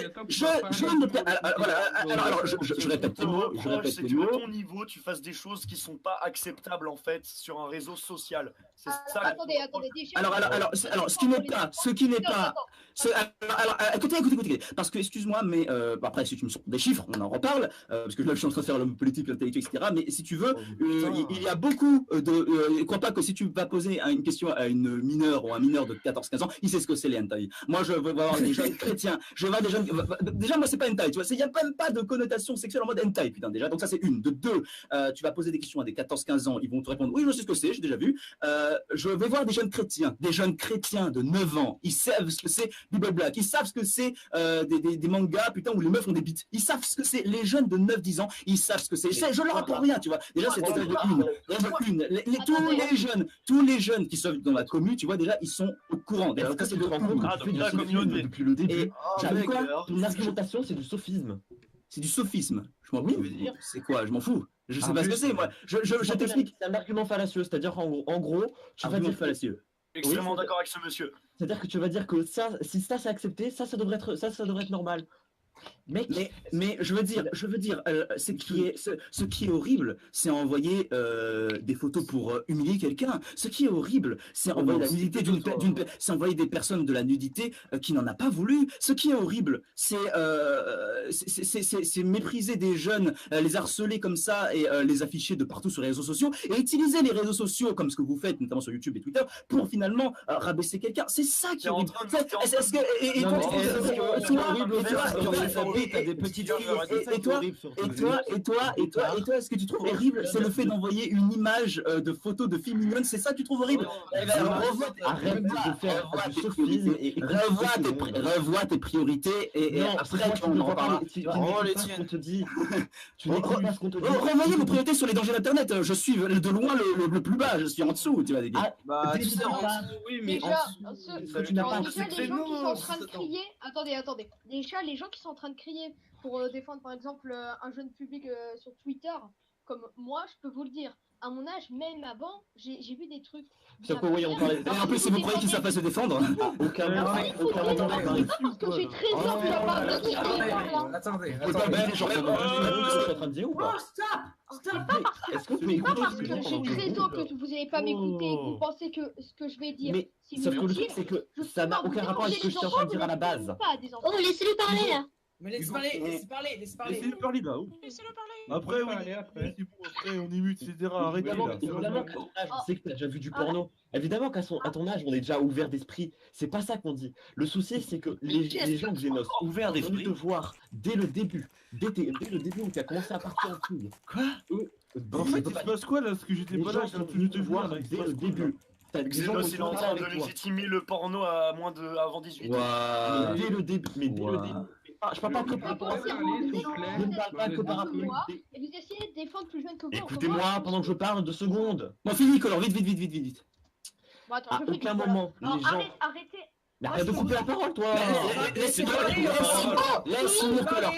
répète les mots.
C'est que à ton niveau, tu fasses des choses qui sont pas acceptables en fait sur un réseau social. C'est ça.
Attendez, déjà.
Alors, ce qui n'est pas. Écoutez, parce que, excuse-moi, mais après, si tu me sors des chiffres, on en reparle, parce que là, je suis en train de faire l'homme politique, l'intellectuel, etc. Mais si tu veux, il y a beaucoup de. Crois pas que si tu vas poser une question à une mineure ou un mineur de 14-15 ans, il sait ce que c'est les hentai. Moi, je veux voir des jeunes chrétiens, je veux voir des jeunes. Déjà, moi, c'est pas hentai, tu vois, il n'y a même pas de connotation sexuelle en mode hentai, putain, déjà. Donc, ça, c'est une. De deux, tu vas poser des questions à des 14-15 ans, ils vont te répondre, oui, je sais ce que c'est, j'ai déjà vu. Je vais voir des jeunes chrétiens de 9 ans, ils savent ce que c'est Bible Black, ils savent ce que c'est des mangas, putain, où les meufs ont des bites. Ils savent ce que c'est, les jeunes de 9-10 ans, ils savent ce que c'est. Je leur apprends rien, tu vois. Déjà, c'est déjà une. Tous les jeunes qui sont dans la commune, tu vois, déjà, ils sont au courant. Déjà, ça, c'est
depuis le début. J'avais quoi? Ton argumentation, c'est du sophisme.
C'est du sophisme. Je m'en fous. C'est quoi? Je m'en fous. Je sais pas ce que c'est, moi. Je t'explique.
C'est un argument fallacieux, c'est-à-dire en gros, tu vas dire
fallacieux.
Extrêmement d'accord avec ce monsieur.
C'est-à-dire que tu vas dire que ça, si ça c'est accepté, ça devrait être normal.
Mais je veux dire, ce qui est horrible, c'est envoyer des photos pour humilier quelqu'un. Ce qui est horrible, c'est envoyer la nudité c'est envoyer des personnes de la nudité qui n'en a pas voulu. Ce qui est horrible, c'est mépriser des jeunes, les harceler comme ça et les afficher de partout sur les réseaux sociaux et utiliser les réseaux sociaux comme ce que vous faites, notamment sur YouTube et Twitter, pour finalement rabaisser quelqu'un. C'est ça qui est horrible. Est-ce ce que tu trouves horrible, c'est le fait d'envoyer une image de photo de filles mignonnes, c'est ça que tu trouves horrible?
Arrête de faire du sophisme et
revois tes priorités et après tu en parles.
On te dit, tu n'écoutes pas ce qu'on te dit.
Revoyez vos priorités sur les dangers d'internet. Je suis de loin le plus bas, je suis en dessous, tu vois, les gars.
Oui, mais déjà, les gens qui sont en train de crier. Attendez. Déjà, les gens qui sont en train de crier pour défendre par exemple un jeune public sur Twitter, comme moi, je peux vous le dire. À mon âge, même avant, j'ai vu des trucs.
Sur quoi, oui, on parlait.
En plus, si vous croyez qu'ils savent pas se défendre.
Aucun moment.
Parce que j'ai très peur de la part de qui
Attendez. Je suis en train de dire ou pas? Est-ce que tu m'écoutes?
J'ai très peur que vous n'allez pas m'écouter et que vous pensez que ce que je vais dire.
Mais sauf que le truc, c'est que ça n'a aucun rapport avec ce que je suis en train de dire à la base.
Oh, laissez-le parler là.
Mais laisse parler.
Laissez-le parler là. Après, après, on est mute, etc. Arrêtez là.
Évidemment qu'à ton âge, on sait que t'as déjà vu du porno. Évidemment qu'à ton âge, on est déjà ouvert d'esprit. C'est pas ça qu'on dit. Le souci, c'est que les gens que Xenos ouverts d'esprit te voir dès le début. Dès le début où tu as commencé à partir en couille.
Quoi? En fait, il se passe quoi là? Parce que j'étais pas là, j'ai entendu te voir
dès le début.
Xenos, il est en train de légitimer le porno à avant 18 ans.
Dès le début. Je parle pas que par rapport à ça. Je ne parle pas que par rapport à ça.
Et vous essayez de défendre plus jeune que vous.
Écoutez-moi pendant que je parle 2 secondes.
Bon, fini, Color, vite.
Bon, attends,
à aucun moment, les gens...
Arrêtez.
Mais arrête de couper la parole, toi.
Laisse finir Color.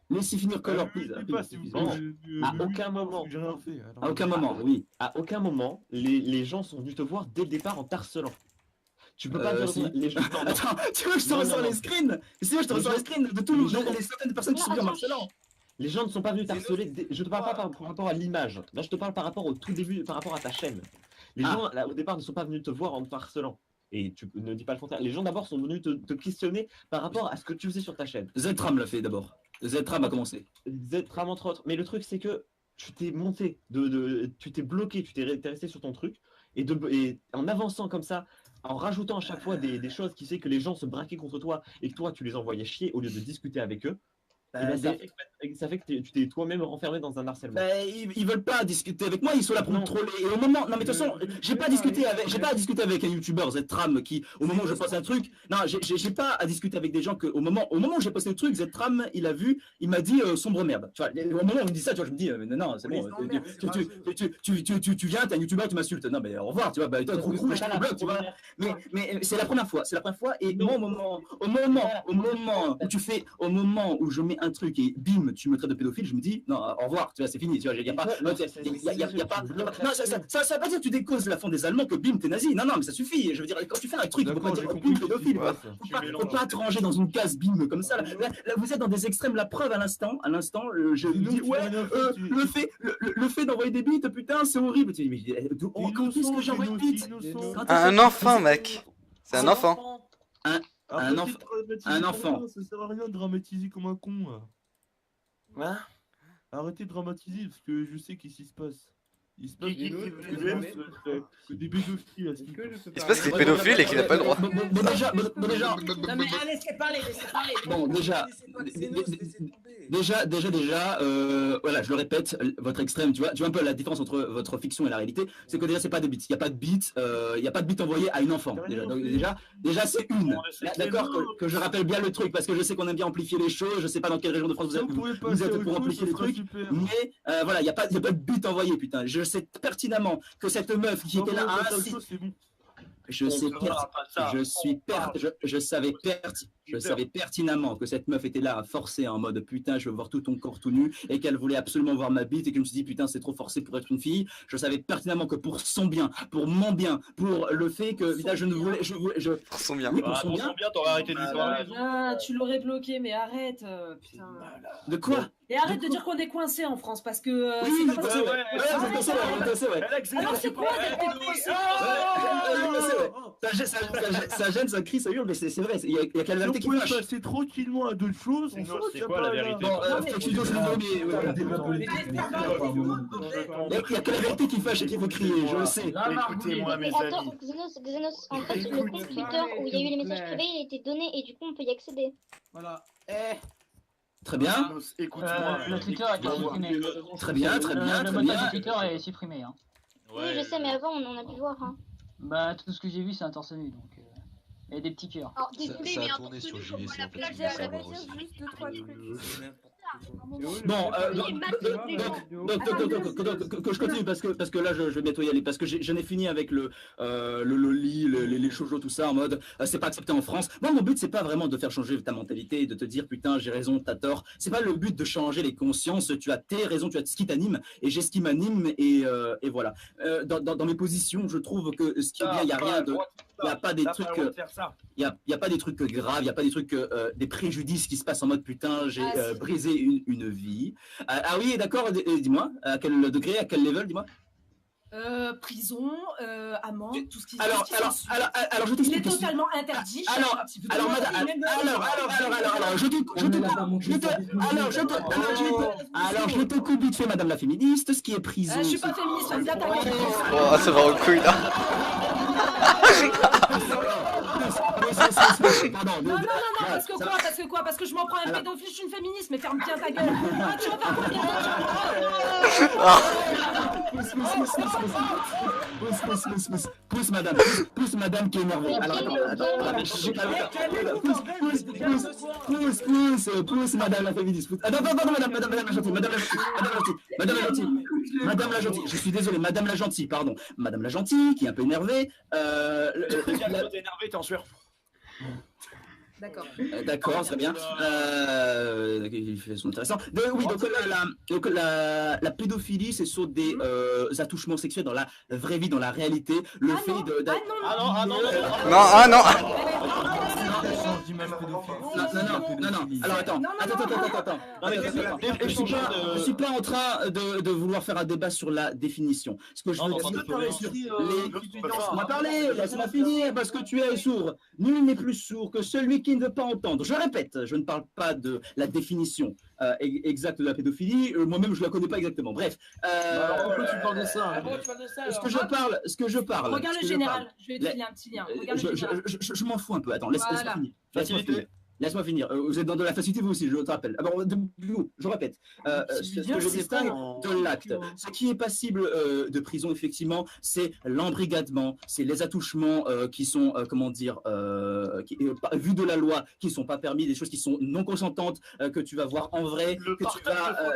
Laissez finir Color, please.
À aucun moment.
Oui.
À aucun moment, les gens sont venus te voir dès le départ en t'harcelant. Tu peux pas dire les gens.
Attends, tu veux que je te ressors les screens? Si je te ressors les screens de tous les centaines de personnes qui sont venus en harcelant.
Les gens ne sont pas venus t'harceler. Je te parle pas par rapport à l'image. Là, je te parle par rapport au tout début, par rapport à ta chaîne. Les gens, là, au départ, ne sont pas venus te voir en te harcelant. Et tu ne dis pas le contraire. Les gens d'abord sont venus te questionner par rapport à ce que tu faisais sur ta chaîne.
Ztram l'a fait d'abord. Ztram a commencé.
Ztram entre autres. Mais le truc, c'est que tu t'es monté, tu t'es bloqué, tu t'es resté sur ton truc. Et en avançant comme ça, en rajoutant à chaque fois des choses qui fait que les gens se braquaient contre toi et que toi tu les envoyais chier au lieu de discuter avec eux, ça fait que tu t'es toi-même renfermé dans un harcèlement.
Ils veulent pas discuter avec moi, ils sont là pour me troller. Et au moment, non mais de toute façon, j'ai pas discuté avec un youtubeur Ztram qui, au moment où je poste un truc, non, j'ai pas à discuter avec des gens que, au moment où j'ai posté le truc, Ztram, il a vu, il m'a dit sombre merde. Tu vois, au moment où on me dit ça, tu vois, je me dis non, c'est bon, tu viens, t'es un youtubeur, tu m'insultes. Non mais au revoir, tu vois, bah toi, gros je te bloque, tu vois. Mais c'est la première fois, et moi, au moment où je mets un truc et bim, tu me traites de pédophile, je me dis non, au revoir, tu vois, c'est fini, tu vois, il y a pas, non, ça va pas dire que tu décauses la fin des Allemands que bim, t'es nazi, non, mais ça suffit, je veux dire, quand tu fais un truc, il faut pas dire bim, pédophile, faut pas te ranger dans une case bim comme ça, là, vous êtes dans des extrêmes, la preuve à l'instant, je me dis, ouais, le fait d'envoyer des bites, putain, c'est horrible, tu dis, mais quand est-ce que j'envoie des bites?
Un enfant, mec, c'est un enfant.
Un enfant.
Ça sert à rien de dramatiser comme un con.
Hein?
Arrêtez de dramatiser parce que je sais qu'est-ce qui se passe. Il se passe des pédophiles.
Il se passe qu'il est pédophile et qu'il n'a pas le droit.
Bon déjà.
Non mais laissez parler.
Bon déjà, voilà, je le répète, votre extrême, tu vois un peu la différence entre votre fiction et la réalité, c'est que déjà c'est pas de bits, il y a pas de bits envoyés à une enfant. Déjà c'est une. D'accord, que je rappelle bien le truc parce que je sais qu'on aime bien amplifier les choses, je sais pas dans quelle région de France vous êtes pour amplifier les trucs, mais voilà, il y a pas de bits envoyés, putain. Je sais pertinemment que cette meuf qui était là je savais pertinemment que cette meuf était là à forcer en mode putain je veux voir tout ton corps tout nu et qu'elle voulait absolument voir ma bite et que je me suis dit putain c'est trop forcé pour être une fille. Je savais pertinemment que pour son bien, pour mon bien, pour le fait que putain, je ne voulais
pour son bien.
Oui, pour son bien t'aurais arrêté de lui parler.
Ah, tu l'aurais bloqué mais arrête putain.
De quoi?
Et arrête de dire qu'on est coincé en France parce que
oui,
c'est pas possible.
Alors
c'est quoi d'être coincé?
Ça gêne, ça crie, ça hurle, mais c'est vrai, il y a quelle vérité qui fâche.
Passer tranquillement à d'autres choses.
C'est quoi la vérité?
Il y a que la vérité qui fâche et qu'il faut crier, je le sais.
Écoutez-moi mes amis.
Attends, Xenos, en fait, le compte Twitter où il y a eu les messages privés, il a été donné et du coup on peut y accéder.
Voilà.
Très bien.
Écoute-moi.
Le Twitter a été supprimé.
Très bien.
Le mot de Twitter est supprimé. Hein.
Oui, je sais, mais avant on a pu voir. Hein.
Bah, tout ce que j'ai vu, c'est un torse nu, donc. Et des petits cœurs.
Alors, désolé, mais un torse nu, on voit la plage de la mer.
Juste 2-3 trucs.
Bon, que je continue parce que là je vais bientôt y aller parce que j'en ai fini avec le loli, les shoujo, tout ça en mode c'est pas accepté en France. Moi mon but c'est pas vraiment de faire changer ta mentalité, de te dire putain j'ai raison, t'as tort. C'est pas le but de changer les consciences. Tu as tes raisons, tu as ce qui t'anime et j'ai ce qui m'anime et voilà. Dans mes positions, je trouve que ce qui est bien, il y a rien de, il y a pas des trucs, il y a pas des trucs graves, il y a pas des trucs des préjudices qui se passent en mode putain j'ai brisé une vie. Ah oui, d'accord, dis-moi, à quel degré, à quel level, dis-moi.
Prison, amende, tout ce qui
alors je t'explique.
Il est totalement interdit.
Alors je te coupe vite fait, madame la féministe, ce qui est prison.
Je suis pas féministe, vous attaquez.
Oh, ça va en couille là.
Non, parce que je m'en prends un pédophile, je suis une féministe, mais ferme bien ta gueule. Ah, tu vas faire
pousse madame qui est énervée. Pousse madame la féministe. Attends, madame la gentille. Je suis désolé, madame la gentille, pardon. Madame la gentille qui est un peu énervée.
T'es énervé, t'es en sueur.
D'accord.
D'accord, très bien. C'est intéressant. Oui, donc la pédophilie, c'est sur des attouchements sexuels dans la vraie vie, dans la réalité. Le fait de.
Non.
Alors attends. Je suis pas en train de vouloir faire un débat sur la définition. Ce que je veux dire, sur les. On va parler. Laisse-moi finir parce que tu es sourd. Nul n'est plus sourd que celui qui ne veut pas entendre. Je répète, je ne parle pas de la définition exacte de la pédophilie. Moi-même, je la connais pas exactement. Bref.
Pourquoi tu parles de ça?
Ce que je parle.
Regarde le général. Je vais te filer un petit lien.
Je m'en fous un peu. Attends, laisse-moi finir. Laisse-moi finir. Vous êtes dans de la facilité, vous aussi, je te rappelle. Alors, je répète. Ce que je distingue de l'acte, ce qui est passible de prison, effectivement, c'est l'embrigadement, c'est les attouchements qui sont, comment dire, vus de la loi, qui ne sont pas permis, des choses qui sont non consentantes, que tu vas voir en vrai.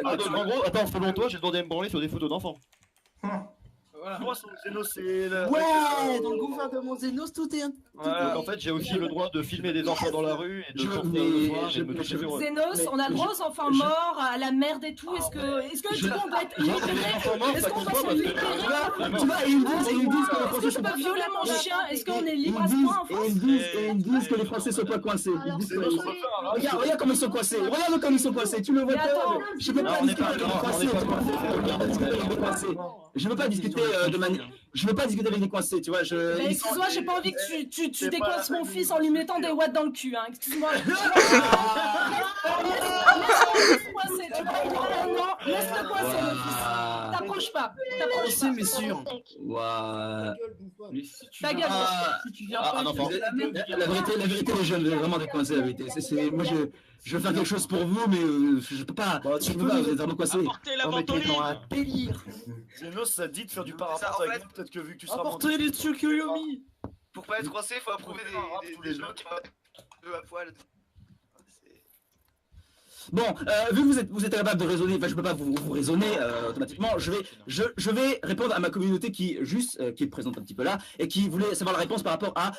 En gros, attends, selon toi, j'ai demandé à me branler sur des photos d'enfants.
Moi, sur Xenos, c'est.
Ouais, dans le gouvernement Xenos, tout est.
En fait, j'ai aussi le droit de filmer des enfants dans la rue et de sortir le soir et de me toucher sur eux.
Xenos, on a le droit aux enfants morts, à la merde et tout. Est-ce que du coup on doit être libéré? Est-ce qu'on doit se libérer?
Tu vois, ils disent que les Français
je peux violer mon chien? Est-ce qu'on est libre à ce point en France?
Ils disent que les Français sont pas coincés. Regarde comment ils sont coincés. Regarde comme ils sont coincés. Tu le vois pas. Je peux pas discuter avec des coincés. Je veux pas discuter de manière. Je veux pas discuter avec des coincés, tu vois.
Excuse-moi, j'ai pas envie que tu décoinces mon fils en lui mettant des watts dans le cul, hein. Excuse-moi. Laisse-le coincer, tu vois. Laisse-le coincer, le fils. T'approches pas. T'approches pas.
Mais sûr.
Ta gueule.
La vérité, les jeunes, vraiment décoincés, la vérité. Moi, je veux faire quelque chose pour vous, mais je peux pas. Je peux pas, vous êtes vraiment coincés.
Dans un délire. Xenos, ça dit de faire du parapente avec nous, peut-être que vu que tu seras.
Apportez les Tsukuyomi.
Pour pas être coincé, faut approuver des gens qui vont à poil.
Bon, vu que vous êtes capable de raisonner, enfin je peux pas vous raisonner automatiquement, je vais répondre à ma communauté qui est présente un petit peu là et qui voulait savoir la réponse par rapport par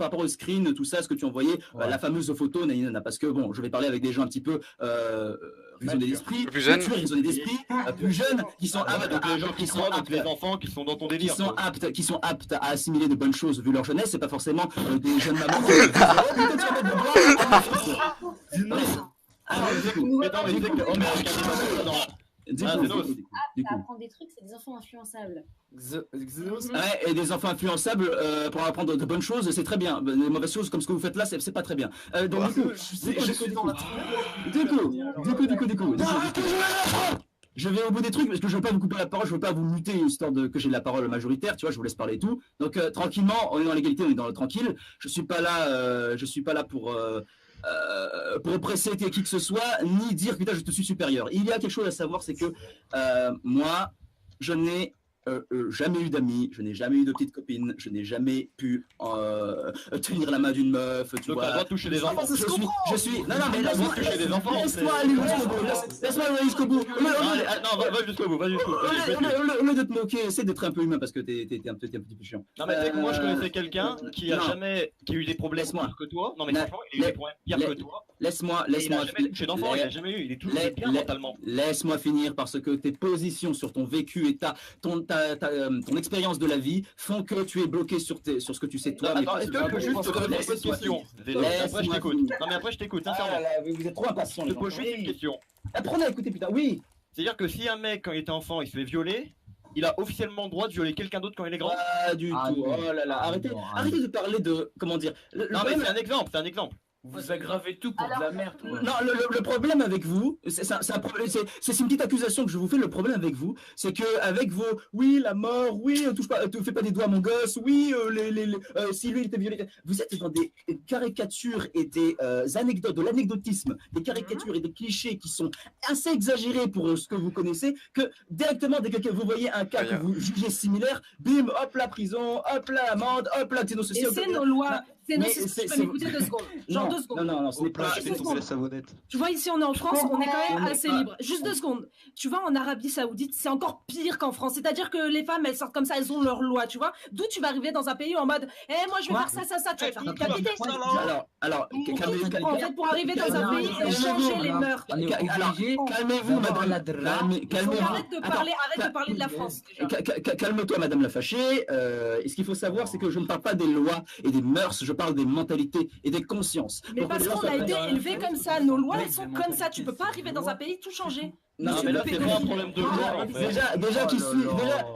rapport au screen, tout ça, ce que tu envoyais, la fameuse photo, parce que bon, je vais parler avec des gens un petit peu raisonnés d'esprit,
plus jeunes,
plus jeunes, qui sont aptes,
les gens qui sont aptes, les enfants qui sont dans ton délire,
qui sont aptes à assimiler de bonnes choses vu leur jeunesse, c'est pas forcément des jeunes mamans
Apprendre des trucs, c'est des enfants influençables.
Ouais, et des enfants influençables pour apprendre de bonnes choses, c'est très bien. Les mauvaises choses comme ce que vous faites là, c'est pas très bien. Donc du coup, je vais au bout des trucs parce que je veux pas vous couper la parole, je veux pas vous muter histoire que j'ai la parole majoritaire, tu vois, je vous laisse parler et tout. Donc tranquillement, on est dans l'égalité, on est dans le tranquille. Je suis pas là pour oppresser qui que ce soit, ni dire putain je te suis supérieur. Il y a quelque chose à savoir, c'est que moi, je n'ai jamais eu d'amis, je n'ai jamais eu de petite copine, je n'ai jamais pu tenir la main d'une meuf, tu vois.
T'as le droit de toucher des enfants.
Je suis. Non, mais laisse-moi
toucher des enfants.
Laisse-moi aller jusqu'au bout.
Non, va jusqu'au bout,
Au lieu de te moquer, essaie d'être un peu humain parce que t'es un petit peu chiant.
Non, mais moi je connaissais quelqu'un qui a eu des problèmes pires que toi. Non, mais franchement, il a eu des problèmes pires que toi.
Laisse-moi.
Il a jamais touché d'enfant, il a jamais eu. Il est toujours bien mentalement.
Laisse-moi finir parce que tes positions sur ton vécu et ton expérience de la vie font que tu es bloqué sur ce que tu sais toi.
Attends, est-ce que je peux juste te poser une question? Après je t'écoute. Non mais après je t'écoute, sincèrement.
Vous êtes trop impatient.
Je te pose juste une question.
Apprenez à écouter putain, oui.
C'est-à-dire que si un mec quand il était enfant il se fait violer, il a officiellement le droit de violer quelqu'un d'autre quand il est grand?
Pas du tout. Oh là là, arrêtez de parler de comment dire.
Non mais c'est un exemple.
Vous aggravez tout pour de la merde.
Non, le problème avec vous, c'est une petite accusation que je vous fais. Le problème avec vous, c'est que avec vos la mort, touche pas, te fais pas des doigts à mon gosse, si lui il était violé, vous êtes dans des caricatures et des anecdotes, de l'anecdotisme, des caricatures et des clichés qui sont assez exagérés pour ce que vous connaissez, que directement dès que vous voyez un cas que vous jugez similaire, bim, hop la prison, hop la amende, hop la xénocécie.
Et c'est nos lois. Tu peux m'écouter 2 secondes. Genre 2 secondes.
Non, ce n'est pas.
Tu vois, ici on est en France, on est quand même assez libre. Juste 2 secondes. Tu vois, en Arabie Saoudite, c'est encore pire qu'en France. C'est-à-dire que les femmes, elles sortent comme ça, elles ont leur loi, tu vois. D'où tu vas arriver dans un pays en mode, moi je vais faire ça, tu vas faire décapiter.
Alors,
en fait, pour arriver dans un pays et changer les mœurs.
Calmez-vous, madame. Calmez-vous.
Arrête de parler de la France.
Calme-toi, madame la fâchée. Et ce qu'il faut savoir, c'est que je ne parle pas des lois et des mœurs, je parle des mentalités et des consciences.
Mais parce qu'on a été élevé comme ça, nos lois elles sont comme ça, tu peux pas arriver dans un pays tout changer.
Non, mais là c'est pas un problème de loi.
Déjà,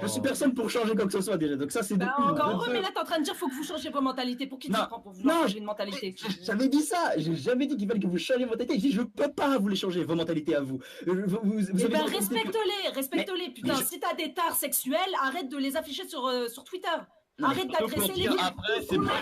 je suis personne pour changer quoi que ce soit déjà. Donc ça c'est
encore heureux, mais là t'es en train de dire faut que vous changez vos mentalités. Pour qui tu prends pour vouloir changer une mentalité?
J'ai jamais dit ça. J'ai jamais dit qu'il fallait que vous changiez vos mentalités. J'ai dit je peux pas vous les changer vos mentalités à vous.
Respecte-les, putain. Si t'as des tares sexuelles, arrête de les afficher sur Twitter. Arrête d'agresser les gens.
Après, c'est pas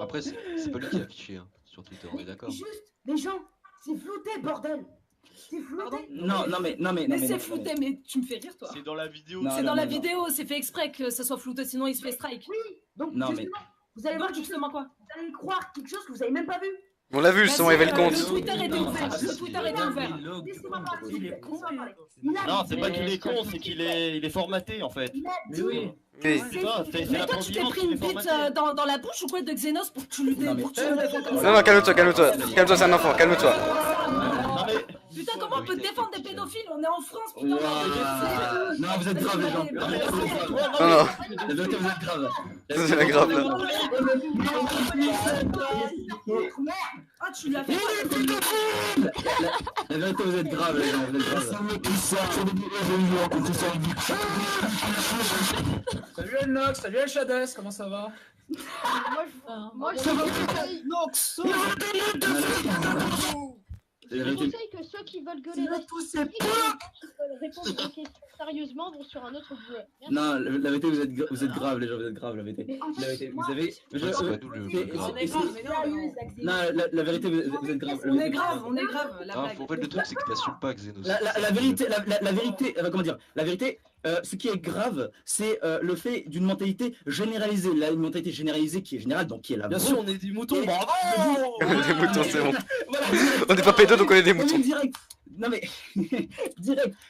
Après, c'est pas lui qui a affiché. sur Twitter, on est d'accord.
Juste, les gens, c'est flouté, bordel. C'est flouté.
Non, mais
c'est flouté, mais tu me fais rire, toi.
C'est dans la vidéo.
C'est dans la vidéo, c'est fait exprès que ça soit flouté, sinon il se fait strike.
Oui, donc
Non, mais-
justement, vous allez voir
justement quoi.
Vous allez croire quelque chose que vous avez même pas vu.
On l'a vu, justement, il y avait le compte.
Le Twitter était ouvert. Le Twitter était ouvert.
Laissez-moi parler.
Il est
Laissez-moi parler.
Non, c'est pas qu'il est con, c'est qu'il est formaté en fait.
Mais oui.
Oui.
C'est ça, c'est
Mais
la
toi, tu t'es
présidence
pris
qui
une
est
bite
formatée.
dans la bouche ou quoi de Xenos pour que tu lui pour que tu le défends comme
Non,
ça.
non, calme-toi, calme-toi. Calme-toi, c'est un enfant, calme-toi.
Putain, comment on peut défendre des pédophiles? On est en France, putain.
Non, vous êtes graves, les gens.
Non, non.
La vérité, vous êtes graves.
C'est la grave, là.
Ah, tu l'as fait.
La vérité, vous êtes graves, les gens. Vous êtes graves.
Salut Elnox, salut El Shades, comment ça va?
Moi, je
Nox.
Je conseille que ceux qui veulent gueuler la qui veulent répondre aux questions sérieusement vont sur un autre joueur. Merci.
Non, la vérité, vous êtes graves, les gens, vous êtes graves, la vérité. La vérité, vous avez... Non, la vérité, vous êtes graves.
On est grave, on est grave.
En fait, le truc, c'est que t'assumes pas, Xenos.
La vérité, comment dire, la vérité, ce qui est grave, c'est le fait d'une mentalité généralisée. Là, une mentalité généralisée qui est générale, donc qui est la
Bien sûr, on est des moutons, bravo.
On est des moutons, c'est bon. On n'est pas pédos, donc on est des moutons.
Direct. Non mais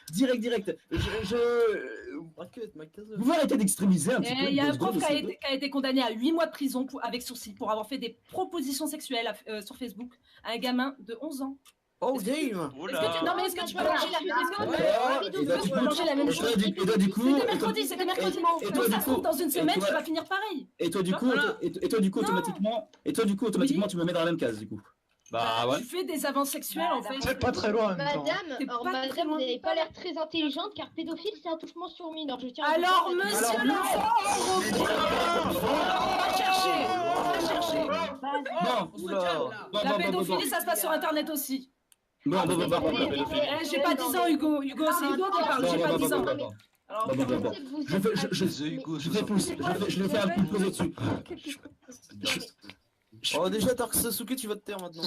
direct. Vous pouvez arrêter d'extrémiser un petit peu.
Il y a un
2
prof
secondes,
qui
s'il vous plaît.
a été condamné à 8 mois de prison avec sursis pour avoir fait des propositions sexuelles sur Facebook à un gamin de 11 ans.
Oh,
Est-ce que tu peux manger la même chose?
Et toi, du coup...
C'était mercredi. Donc ça se trouve, dans une semaine, tu vas finir pareil.
Et toi, du coup, automatiquement, tu me mets dans la même case, du coup.
Bah ouais.
Tu fais des avances sexuelles, en fait.
C'est pas très loin en même temps.
Madame, vous n'avez pas l'air très intelligente car pédophile c'est un touchement sur mineur. Je tiens à
Alors,
vous
monsieur l'enfant, on va chercher. La pédophilie, ça se passe sur Internet aussi.
Bon.
J'ai pas 10 ans, Hugo. Hugo, c'est Hugo qui parle, j'ai pas 10 ans.
Je le fais un peu poser dessus.
Oh, déjà, Dark Sasuke, tu vas te taire maintenant.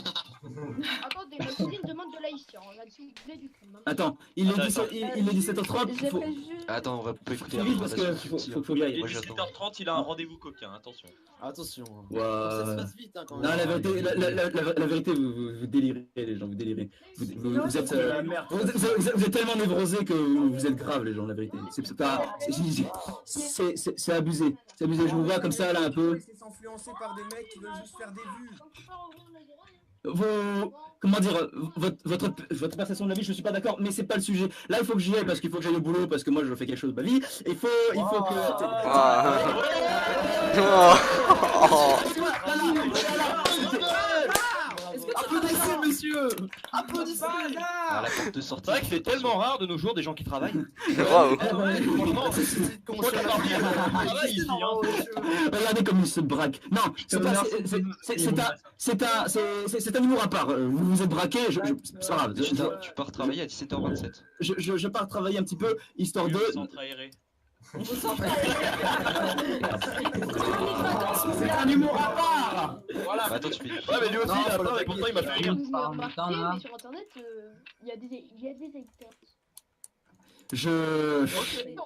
Attendez, ma cousine demande de l'haïtien. On va discuter du coup.
Attends, il est 17h30.
Attends, on va pas écouter.
Faut vite parce que faut que j'y aille.
Il est 17h30, il a un rendez-vous coquin, attention.
Attention.
Ça
se passe vite, hein, quand même.
Non, la vérité, vous délirez, les gens, vous délirez. Vous êtes tellement névrosés que vous êtes graves, les gens, la vérité. C'est abusé. C'est abusé. Je vous vois comme ça, là, un peu.
C'est s'influencer par des mecs qui veulent juste faire des vues.
Comment dire, votre perception de la vie, je suis pas d'accord, mais c'est pas le sujet. Là, il faut que j'y aille parce qu'il faut que j'aille au boulot, parce que moi, je fais quelque chose de ma vie. Il faut que.
Applaudissez, monsieur.
Applaudissez. La porte de sortie. C'est vrai que c'est tellement rare de nos jours des gens qui travaillent.
Bravo.
Franchement,
Regardez comme il se braque. Non, c'est un humour à part. Vous êtes braqué, c'est pas grave.
Tu pars travailler à 17h27.
Je pars travailler un petit peu, histoire de...
C'est un humour à part.
Voilà.
Bah, attends, tu fais.
Ouais, mais lui aussi, il a peur et pourtant il m'a fait rire.
Vous remarquez, mais sur internet, il y a des haters.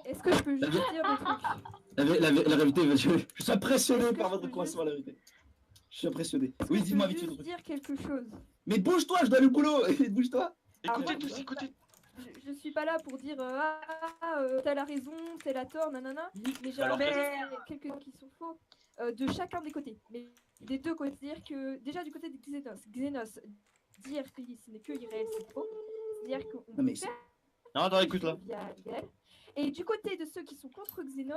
Est-ce que je peux juste dire des trucs?
La vérité, je suis impressionné par votre coincement, la vérité. Je suis impressionné. Oui, dis-moi vite.
Je peux juste dire quelque chose.
Mais bouge-toi, je dois aller au boulot. Bouge-toi.
Écoutez. Je suis pas là pour dire t'as la raison, t'as la tort, nanana. Mais j'aimerais quelques gens qui sont faux de chacun des côtés. Mais des deux côtés. C'est-à-dire que déjà du côté de Xenos, dire que ce n'est que irréel, c'est faux. C'est-à-dire qu'on peut faire.
Non, attends, écoute là.
Et du côté de ceux qui sont contre Xenos,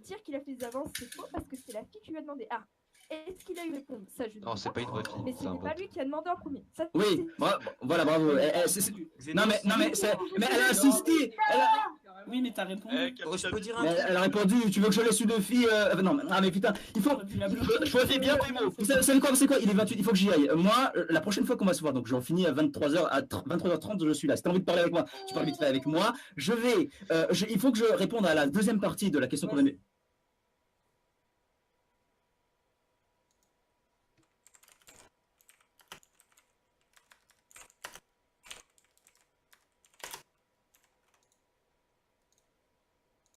dire qu'il a fait des avances, c'est faux parce que c'est la fille qui lui a demandé. Ah, est-ce qu'il a eu réponse? Ça, je
non, c'est pas une vraie fille.
Mais ce n'est pas lui qui a demandé en premier. Ça,
oui, voilà, bravo. Non, mais elle a insisté.
Oui, mais t'as répondu.
Je peux dire un
elle a répondu, tu veux que je laisse une fille non, mais putain, il faut...
Choisis bien tes mots.
Vous savez quoi, il est 28, il faut que j'y aille. Moi, la prochaine fois qu'on va se voir, donc j'en finis à 23h30, je suis là. Si t'as envie de parler avec moi, tu parles vite fait avec moi. Il faut que je réponde à la deuxième partie de la question qu'on a...